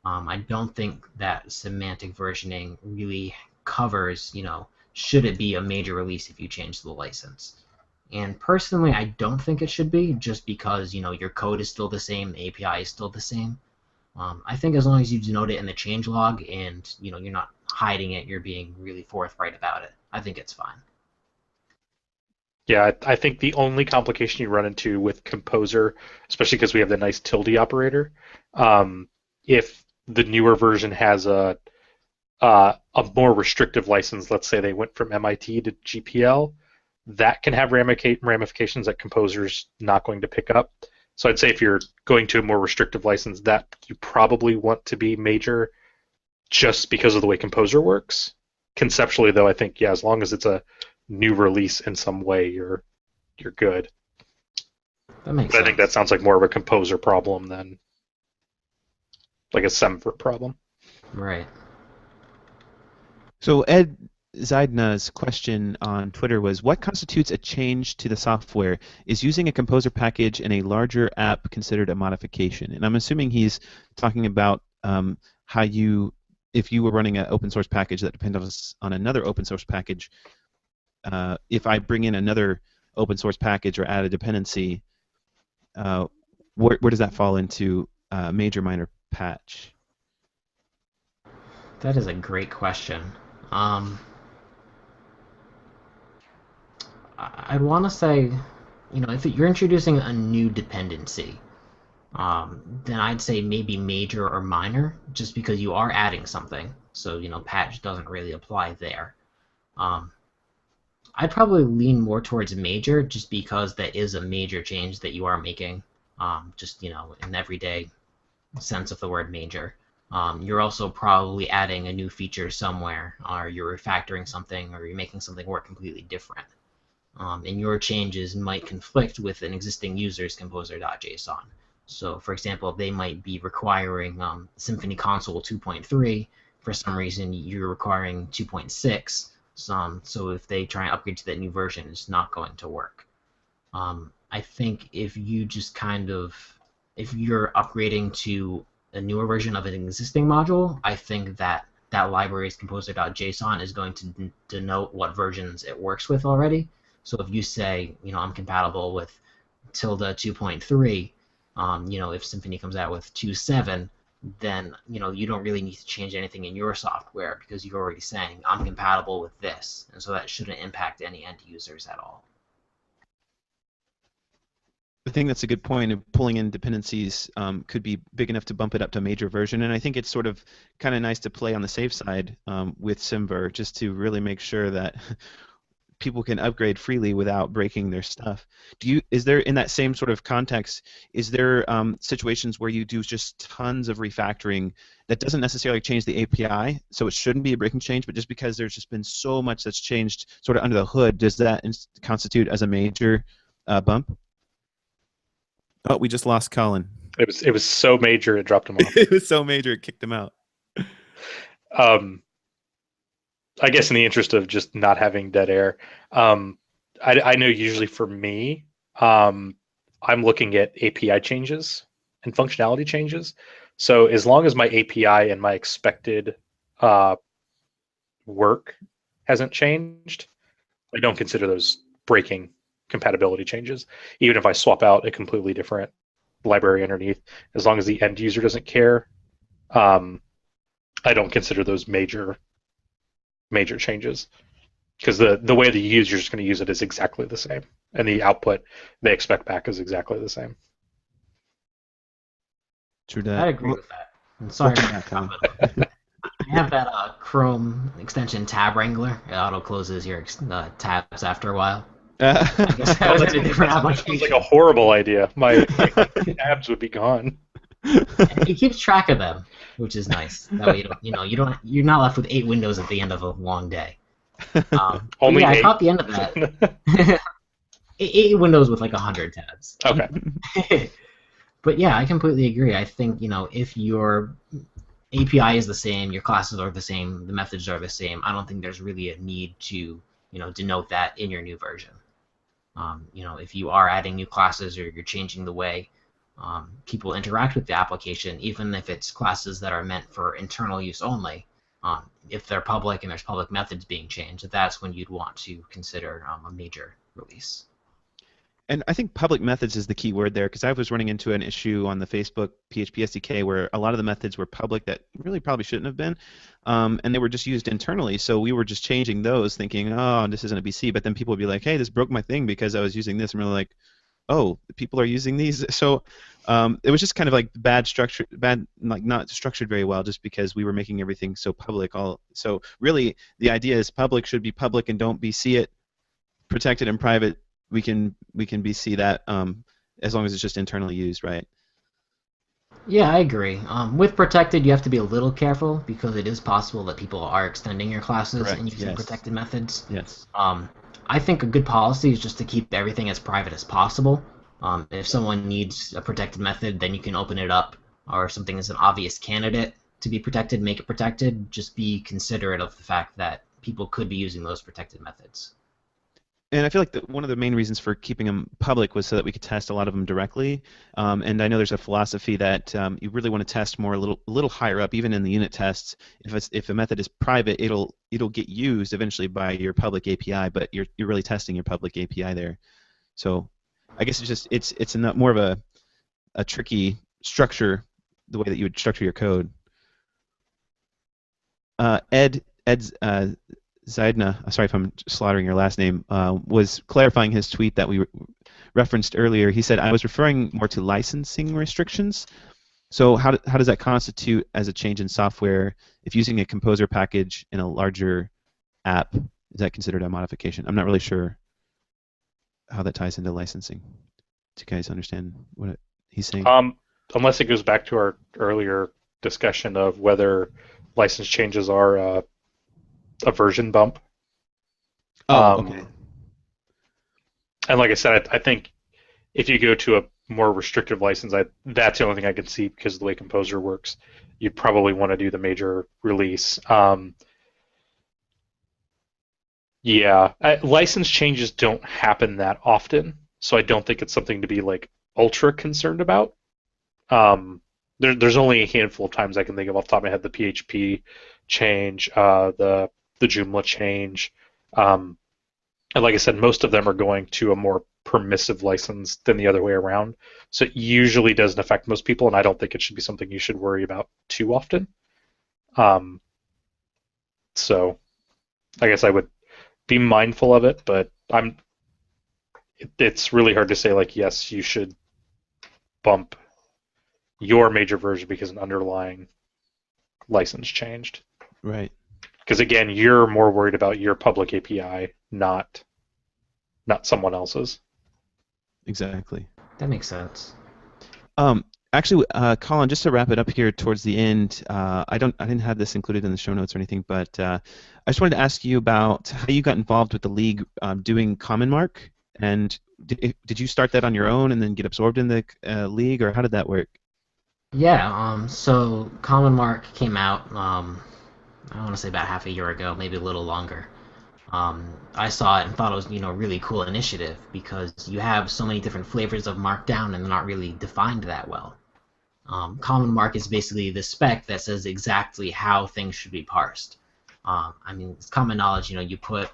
I don't think that semantic versioning really covers, should it be a major release if you change the license. And personally, I don't think it should be, just because, your code is still the same, the API is still the same. I think as long as you denote it in the changelog and, you're not hiding it, you're being really forthright about it, I think it's fine. Yeah, I think the only complication you run into with Composer, especially because we have the nice tilde operator, if the newer version has a more restrictive license, let's say they went from MIT to GPL, that can have ramifications that Composer's not going to pick up. So I'd say if you're going to a more restrictive license, that you probably want to be major just because of the way Composer works. Conceptually, though, I think, yeah, as long as it's a new release in some way, you're good. That makes But sense. I think that sounds like more of a Composer problem than like a SemVer problem. Right. So Ed Zaidna's question on Twitter was, what constitutes a change to the software? Is using a Composer package in a larger app considered a modification? And I'm assuming he's talking about how if you were running an open source package that depended on another open source package, if I bring in another open source package or add a dependency, where does that fall into major, minor, patch? That is a great question. I'd want to say, if you're introducing a new dependency, then I'd say maybe major or minor, just because you are adding something. So, patch doesn't really apply there. I'd probably lean more towards major, just because that is a major change that you are making, just, in everyday sense of the word major. You're also probably adding a new feature somewhere, or you're refactoring something, or you're making something work completely different. And your changes might conflict with an existing user's composer.json. So, for example, they might be requiring Symfony Console 2.3. For some reason, you're requiring 2.6. So if they try and upgrade to that new version, it's not going to work. I think if you just if you're upgrading to a newer version of an existing module, I think that library's composer.json is going to denote what versions it works with already. So if you say, I'm compatible with tilde 2.3, If Symfony comes out with 2.7, then you don't really need to change anything in your software because you're already saying I'm compatible with this, and so that shouldn't impact any end users at all. I think that's a good point. Of pulling in dependencies could be big enough to bump it up to major version, and I think it's sort of kind of nice to play on the safe side with SemVer, just to really make sure that people can upgrade freely without breaking their stuff. Is there, in that same sort of context, is there situations where you do just tons of refactoring that doesn't necessarily change the API, so it shouldn't be a breaking change, but just because there's just been so much that's changed sort of under the hood, does that constitute as a major bump? Oh, we just lost Colin. It was so major it dropped him off. It was so major it kicked him out. I guess in the interest of just not having dead air, I know usually for me, I'm looking at API changes and functionality changes. So as long as my API and my expected work hasn't changed, I don't consider those breaking compatibility changes. Even if I swap out a completely different library underneath, as long as the end user doesn't care, I don't consider those major changes, because the way the user is going to use it is exactly the same, and the output they expect back is exactly the same. True that. I agree with that. I'm sorry for that comment. I have that Chrome extension tab wrangler. It auto closes your tabs after a while. I guess that was a different application. Sounds like a horrible idea. My tabs would be gone. It keeps track of them, which is nice. That way you're not left with 8 windows at the end of a long day. Only 8? I caught the end of that. 8 windows with like 100 tabs. Okay. But yeah, I completely agree. I think if your API is the same, your classes are the same, the methods are the same, I don't think there's really a need to denote that in your new version. If you are adding new classes or you're changing the way people interact with the application, even if it's classes that are meant for internal use only, if they're public and there's public methods being changed, that's when you'd want to consider a major release. And I think public methods is the key word there, because I was running into an issue on the Facebook PHP SDK where a lot of the methods were public that really probably shouldn't have been, and they were just used internally. So we were just changing those, thinking, oh, this isn't a BC. But then people would be like, hey, this broke my thing because I was using this, and we're like, oh, people are using these. So it was just kind of like bad structure, like not structured very well, just because we were making everything so public. So really, the idea is public should be public and don't BC it. Protected and private, we can BC that as long as it's just internally used, right? Yeah, I agree. With protected, you have to be a little careful because it is possible that people are extending your classes and using protected methods. Yes. I think a good policy is just to keep everything as private as possible. If someone needs a protected method, then you can open it up, or if something is an obvious candidate to be protected, make it protected. Just be considerate of the fact that people could be using those protected methods. And I feel like one of the main reasons for keeping them public was so that we could test a lot of them directly. And I know there's a philosophy that you really want to test more a little higher up, even in the unit tests. If a method is private, it'll get used eventually by your public API, but you're really testing your public API there. So I guess it's more of a tricky structure, the way that you would structure your code. Ed Zaidna, sorry if I'm slaughtering your last name, was clarifying his tweet that we referenced earlier. He said, I was referring more to licensing restrictions. So how does that constitute as a change in software? If using a composer package in a larger app, is that considered a modification? I'm not really sure how that ties into licensing. Do you guys understand what he's saying? Unless it goes back to our earlier discussion of whether license changes are a version bump. Okay. And like I said, I think if you go to a more restrictive license, that's the only thing I can see because of the way Composer works. You'd probably want to do the major release. License changes don't happen that often, so I don't think it's something to be like ultra concerned about. There's only a handful of times I can think of off the top of my head: the PHP change, the Joomla change, and like I said, most of them are going to a more permissive license than the other way around. So it usually doesn't affect most people, and I don't think it should be something you should worry about too often. So I guess I would be mindful of it, but it's really hard to say, like, yes, you should bump your major version because an underlying license changed. Right. Because again, you're more worried about your public API, not someone else's. Exactly. That makes sense. Actually, Colin, just to wrap it up here towards the end, I didn't have this included in the show notes or anything, but I just wanted to ask you about how you got involved with the league doing CommonMark, and did you start that on your own and then get absorbed in the league, or how did that work? Yeah, so CommonMark came out, I want to say about half a year ago, maybe a little longer. I saw it and thought it was, a really cool initiative because you have so many different flavors of Markdown and they're not really defined that well. CommonMark is basically the spec that says exactly how things should be parsed. It's common knowledge, you put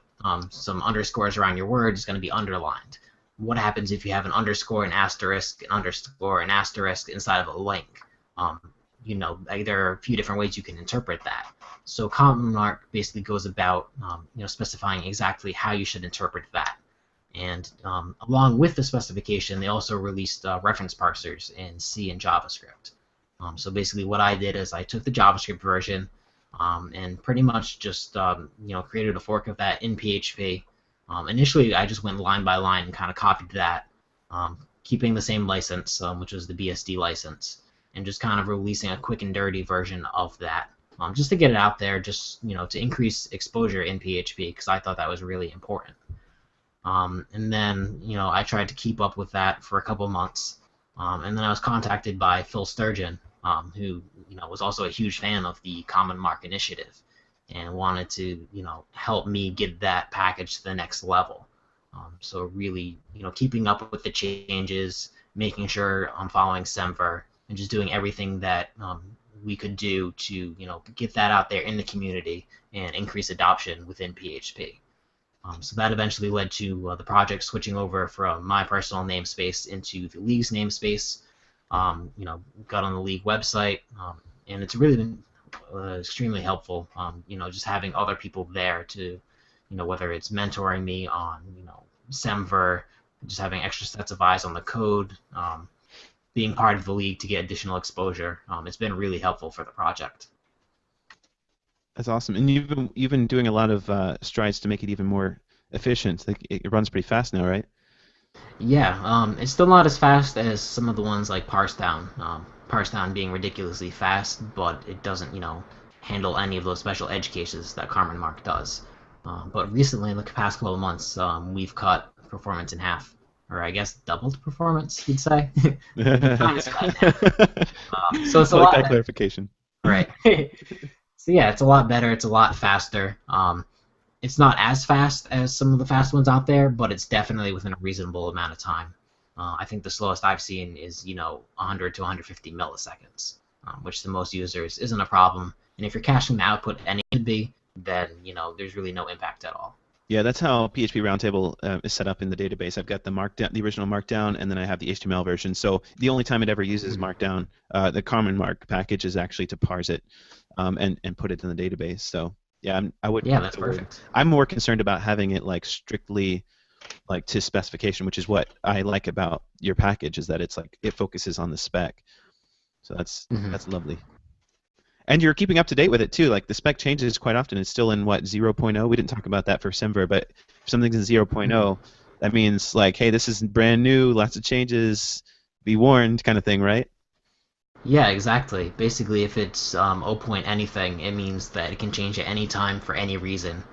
some underscores around your word, it's going to be underlined. What happens if you have an underscore, an asterisk, an underscore, an asterisk inside of a link? There are a few different ways you can interpret that. So CommonMark basically goes about, specifying exactly how you should interpret that. And along with the specification, they also released reference parsers in C and JavaScript. So basically what I did is I took the JavaScript version and pretty much just created a fork of that in PHP. Initially, I just went line by line and kind of copied that, keeping the same license, which was the BSD license, and just kind of releasing a quick and dirty version of that, just to get it out there, just to increase exposure in PHP, because I thought that was really important. And then I tried to keep up with that for a couple months, and then I was contacted by Phil Sturgeon, who was also a huge fan of the CommonMark initiative, and wanted to help me get that package to the next level. So really keeping up with the changes, making sure I'm following SemVer, and just doing everything that we could do to get that out there in the community and increase adoption within PHP. So that eventually led to the project switching over from my personal namespace into the League's namespace. Got on the League website, and it's really been extremely helpful. Just having other people there to, whether it's mentoring me on, SemVer, just having extra sets of eyes on the code, being part of the League to get additional exposure. It's been really helpful for the project. That's awesome. And you've been doing a lot of strides to make it even more efficient. Like it runs pretty fast now, right? Yeah, it's still not as fast as some of the ones like Parsedown. Parsedown being ridiculously fast, but it doesn't, handle any of those special edge cases that CommonMark does. But recently, in the past couple of months, we've cut performance in half, or I guess doubled performance, you'd say. So it's a lot that better. clarification. Right. So yeah, it's a lot better. It's a lot faster. It's not as fast as some of the fast ones out there, but it's definitely within a reasonable amount of time. I think the slowest I've seen is 100 to 150 milliseconds, which to most users isn't a problem. And if you're caching the output any could be, then there's really no impact at all. Yeah, that's how PHP Roundtable is set up in the database. I've got the Markdown, the original Markdown, and then I have the HTML version. So the only time it ever uses Markdown, the CommonMark package, is actually to parse it and put it in the database. So yeah, I would. Yeah, that's perfect. I'm more concerned about having it like strictly like to specification, which is what I like about your package, is that it's like it focuses on the spec. So that's lovely. And you're keeping up to date with it too. Like the spec changes quite often. It's still in what 0.0. We didn't talk about that for SemVer, but if something's in 0.0, that means like, hey, this is brand new, lots of changes. Be warned, kind of thing, right? Yeah, exactly. Basically, if it's 0. anything, it means that it can change at any time for any reason.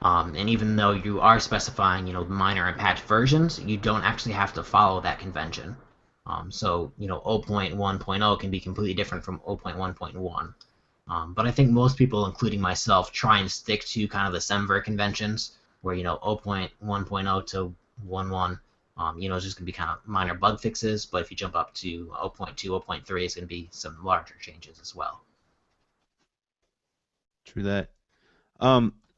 And even though you are specifying, minor and patch versions, you don't actually have to follow that convention. So 0.1.0 can be completely different from 0.1.1. But I think most people, including myself, try and stick to kind of the SemVer conventions, where 0.1.0 to 1.1, it's just going to be kind of minor bug fixes. But if you jump up to 0.2, 0.3, it's going to be some larger changes as well. True that.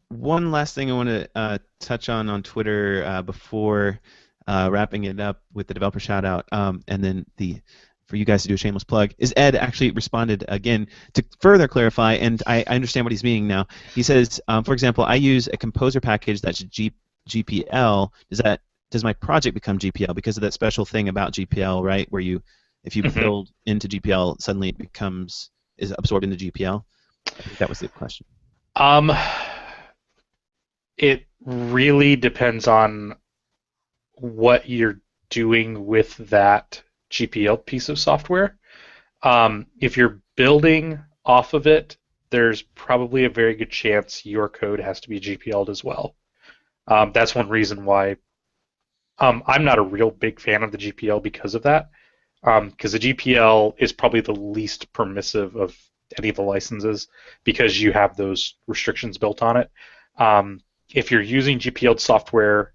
One last thing I want to touch on Twitter before wrapping it up with the developer shout out, and then for you guys to do a shameless plug, is Ed actually responded again to further clarify, and I understand what he's meaning now. He says, for example, I use a composer package that's GPL. Does my project become GPL because of that special thing about GPL, right? Where if you build into GPL, suddenly it is absorbed into GPL? I think that was the question. It really depends on what you're doing with that GPL piece of software. If you're building off of it, there's probably a very good chance your code has to be GPL'd as well. That's one reason why I'm not a real big fan of the GPL because of that. Because the GPL is probably the least permissive of any of the licenses because you have those restrictions built on it. If you're using GPL software,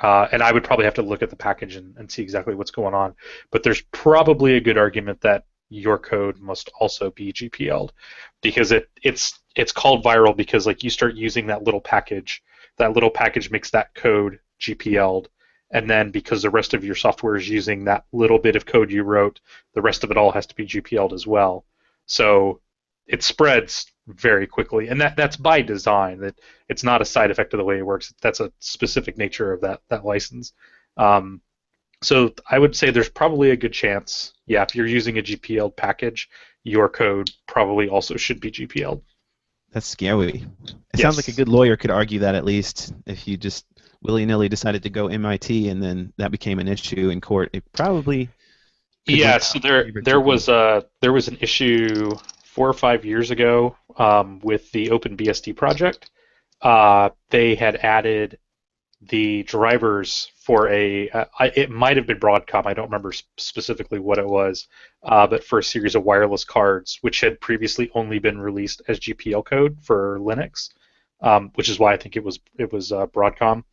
and I would probably have to look at the package and see exactly what's going on, but there's probably a good argument that your code must also be GPL'd because it's called viral because like you start using that little package makes that code GPL'd, and then because the rest of your software is using that little bit of code you wrote, the rest of it all has to be GPL'd as well. So it spreads very quickly, and that's by design. That it's not a side effect of the way it works. That's a specific nature of that license. So I would say there's probably a good chance, yeah, if you're using a GPL package, your code probably also should be GPL. That's scary. It sounds like a good lawyer could argue that at least if you just willy-nilly decided to go MIT and then that became an issue in court, it probably. Yeah, so there was an issue 4 or 5 years ago with the OpenBSD project. They had added the drivers for it might have been Broadcom, I don't remember specifically what it was, but for a series of wireless cards, which had previously only been released as GPL code for Linux, which is why I think it was Broadcom.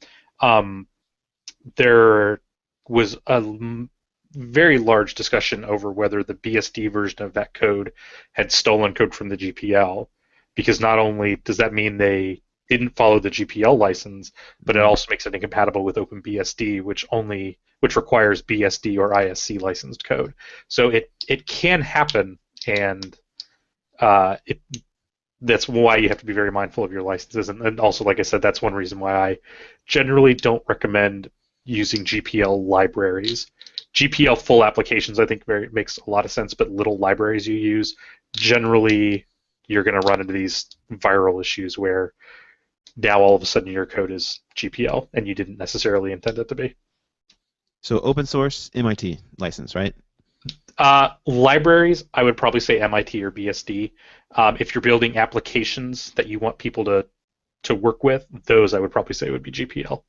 There was a very large discussion over whether the BSD version of that code had stolen code from the GPL, because not only does that mean they didn't follow the GPL license, but it also makes it incompatible with OpenBSD, which requires BSD or ISC licensed code. So it can happen, and that's why you have to be very mindful of your licenses. And also, like I said, that's one reason why I generally don't recommend using GPL libraries. GPL full applications, I think, makes a lot of sense, but little libraries you use, generally you're going to run into these viral issues where now all of a sudden your code is GPL and you didn't necessarily intend it to be. So open source, MIT license, right? Libraries, I would probably say MIT or BSD. If you're building applications that you want people to work with, those I would probably say would be GPL.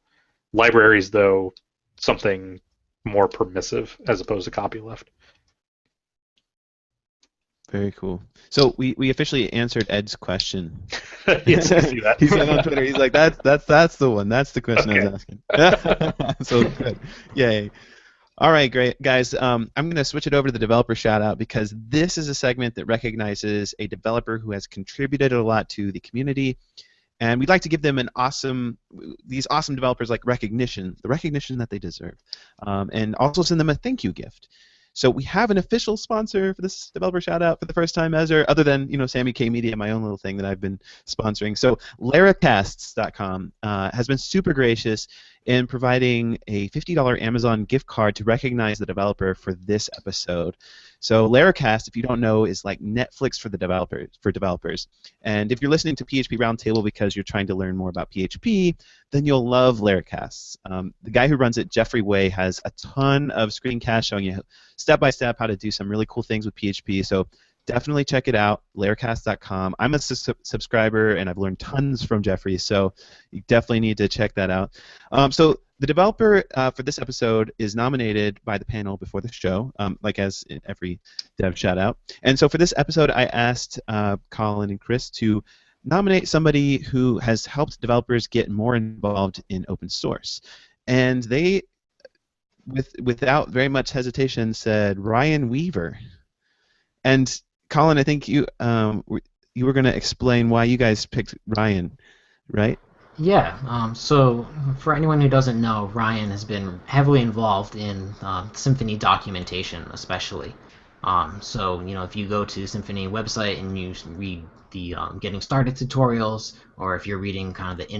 Libraries, though, something more permissive as opposed to copyleft. Very cool. So we officially answered Ed's question. Yes, I see that. He said on Twitter, he's like, that's the one. That's the question I was asking. So good. Yay. All right, great. Guys, I'm going to switch it over to the developer shout-out because this is a segment that recognizes a developer who has contributed a lot to the community, and we'd like to give them these awesome developers like the recognition that they deserve, and also send them a thank you gift. So we have an official sponsor for this developer shout-out for the first time, other than Sammy K Media, my own little thing that I've been sponsoring. So Laracasts.com has been super gracious in providing a $50 Amazon gift card to recognize the developer for this episode. So Laracast, if you don't know, is like Netflix for developers. And if you're listening to PHP Roundtable because you're trying to learn more about PHP, then you'll love Laracasts. The guy who runs it, Jeffrey Way, has a ton of screencasts showing you step-by-step how to do some really cool things with PHP. So definitely check it out, Laracast.com. I'm a subscriber, and I've learned tons from Jeffrey, so you definitely need to check that out. So the developer for this episode is nominated by the panel before the show, like as in every dev shout-out. And so for this episode, I asked Colin and Chris to nominate somebody who has helped developers get more involved in open source. And they, without very much hesitation, said Ryan Weaver. And Colin, I think you were going to explain why you guys picked Ryan, right? Yeah, so for anyone who doesn't know, Ryan has been heavily involved in Symfony documentation, especially. So, if you go to Symfony website and you read the getting started tutorials, or if you're reading kind of the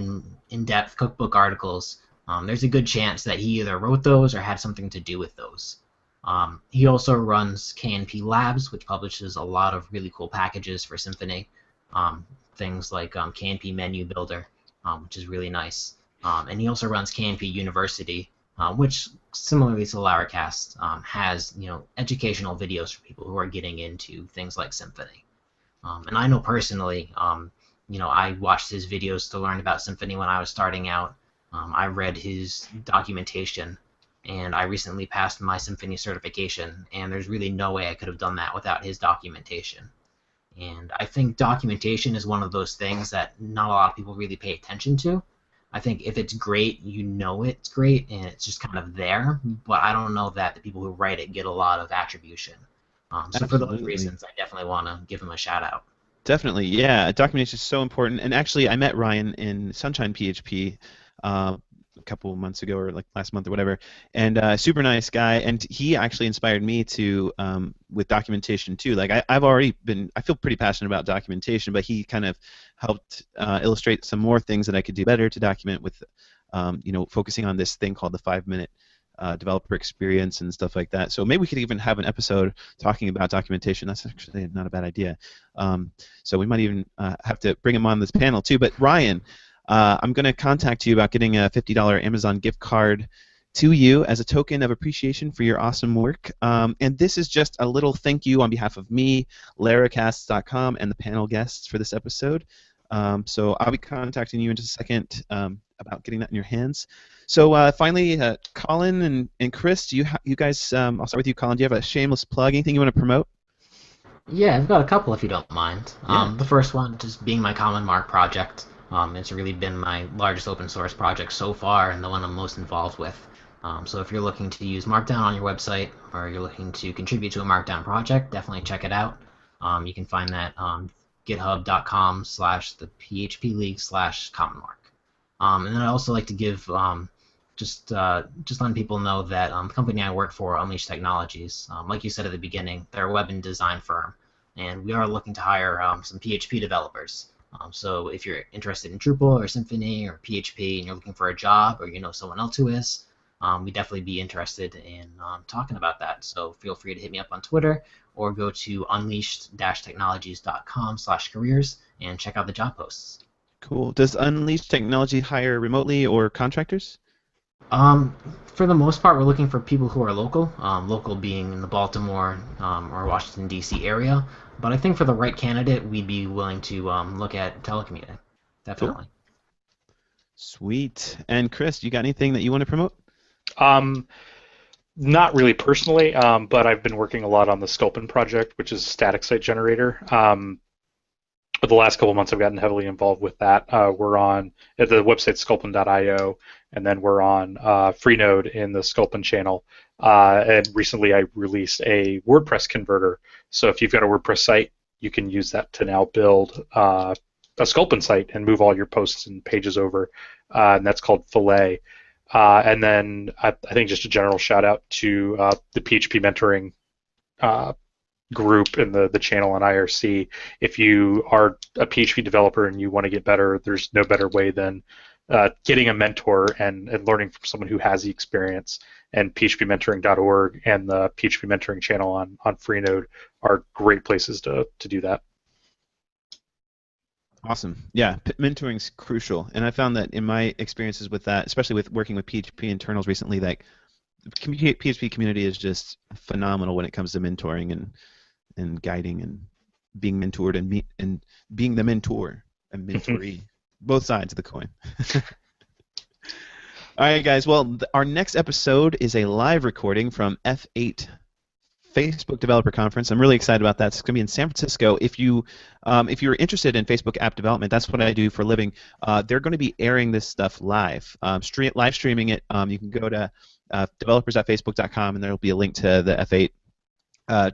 in-depth cookbook articles, there's a good chance that he either wrote those or had something to do with those. He also runs KNP Labs, which publishes a lot of really cool packages for Symfony, um, things like KNP Menu Builder, which is really nice. And he also runs KNP University, which similarly to Laracast has educational videos for people who are getting into things like Symfony. And I know personally, I watched his videos to learn about Symfony when I was starting out. I read his documentation, and I recently passed my Symfony certification, and there's really no way I could have done that without his documentation. And I think documentation is one of those things that not a lot of people really pay attention to. I think if it's great, you know it's great, and it's just kind of there. But I don't know that the people who write it get a lot of attribution. So for those Absolutely. reasons, I definitely want to give him a shout out. Definitely, yeah. Documentation is so important. And actually, I met Ryan in Sunshine PHP a couple months ago, or like last month or whatever. And super nice guy. And he actually inspired me to with documentation too. Like I've already been, I feel pretty passionate about documentation, but he kind of helped illustrate some more things that I could do better to document with, focusing on this thing called the 5-minute developer experience and stuff like that. So maybe we could even have an episode talking about documentation. That's actually not a bad idea. So we might even have to bring him on this panel too. But Ryan, I'm going to contact you about getting a $50 Amazon gift card to you as a token of appreciation for your awesome work. And this is just a little thank you on behalf of me, Laracasts.com, and the panel guests for this episode. So I'll be contacting you in just a second about getting that in your hands. So finally, Colin and Chris, do you guys? I'll start with you, Colin. Do you have a shameless plug? Anything you want to promote? Yeah, I've got a couple if you don't mind. Yeah. The first one just being my CommonMark project. It's really been my largest open source project so far and the one I'm most involved with. So if you're looking to use Markdown on your website or you're looking to contribute to a Markdown project, definitely check it out. You can find that on github.com/the PHP League /CommonMark. And then I also like to give just letting people know that the company I work for, Unleash Technologies, like you said at the beginning, they're a web and design firm, and we are looking to hire some PHP developers. So if you're interested in Drupal or Symfony or PHP and you're looking for a job or you know someone else who is, we'd definitely be interested in talking about that. So feel free to hit me up on Twitter or go to unleashed-technologies.com/careers and check out the job posts. Cool. Does Unleashed Technology hire remotely or contractors? Um, for the most part, we're looking for people who are local, local being in the Baltimore or Washington, D.C. area. But I think for the right candidate, we'd be willing to look at telecommuting. Cool. Definitely. Sweet. And Chris, you got anything that you want to promote? Um, Not really personally, but I've been working a lot on the Sculpin project, which is a static site generator. But the last couple of months, I've gotten heavily involved with that. We're on at the website sculpin.io, and then we're on Freenode in the Sculpin channel. And recently, I released a WordPress converter. So if you've got a WordPress site, you can use that to now build a Sculpin site and move all your posts and pages over. And that's called Filet. And then I think just a general shout out to the PHP mentoring group in the channel on IRC. If you are a PHP developer and you want to get better, there's no better way than getting a mentor and learning from someone who has the experience. And phpmentoring.org and the PHP mentoring channel on Freenode are great places to do that. Awesome. Yeah, mentoring's crucial, and I found that in my experiences with that, especially with working with PHP internals recently, like the PHP community is just phenomenal when it comes to mentoring and guiding and being mentored and being the mentor and mentoree, both sides of the coin. All right, guys. Well, our next episode is a live recording from F8 Facebook Developer Conference. I'm really excited about that. It's going to be in San Francisco. If you're interested in Facebook app development, that's what I do for a living. They're going to be airing this stuff live, live streaming it. You can go to developers.facebook.com, and there will be a link to the F8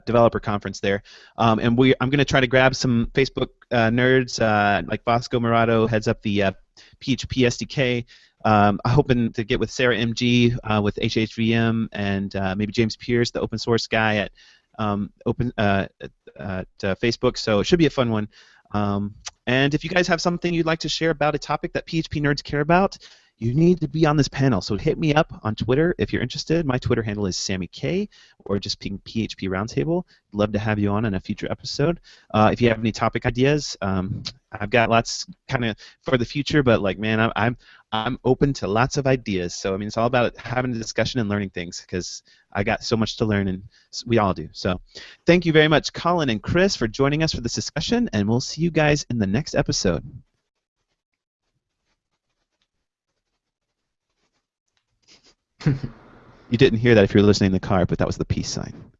developer conference there, and I'm going to try to grab some Facebook nerds like Bosco Murado heads up the PHP SDK. I'm hoping to get with Sarah MG with HHVM and maybe James Pierce, the open source guy at Facebook. So it should be a fun one. And if you guys have something you'd like to share about a topic that PHP nerds care about, you need to be on this panel. So hit me up on Twitter if you're interested. My Twitter handle is SammyK, or just ping PHP Roundtable. Love to have you on in a future episode. If you have any topic ideas, I've got lots kind of for the future. But like, man, I'm open to lots of ideas. So I mean, it's all about having a discussion and learning things because I got so much to learn, and we all do. So thank you very much, Colin and Chris, for joining us for this discussion, and we'll see you guys in the next episode. You didn't hear that if you were listening in the car, but that was the peace sign.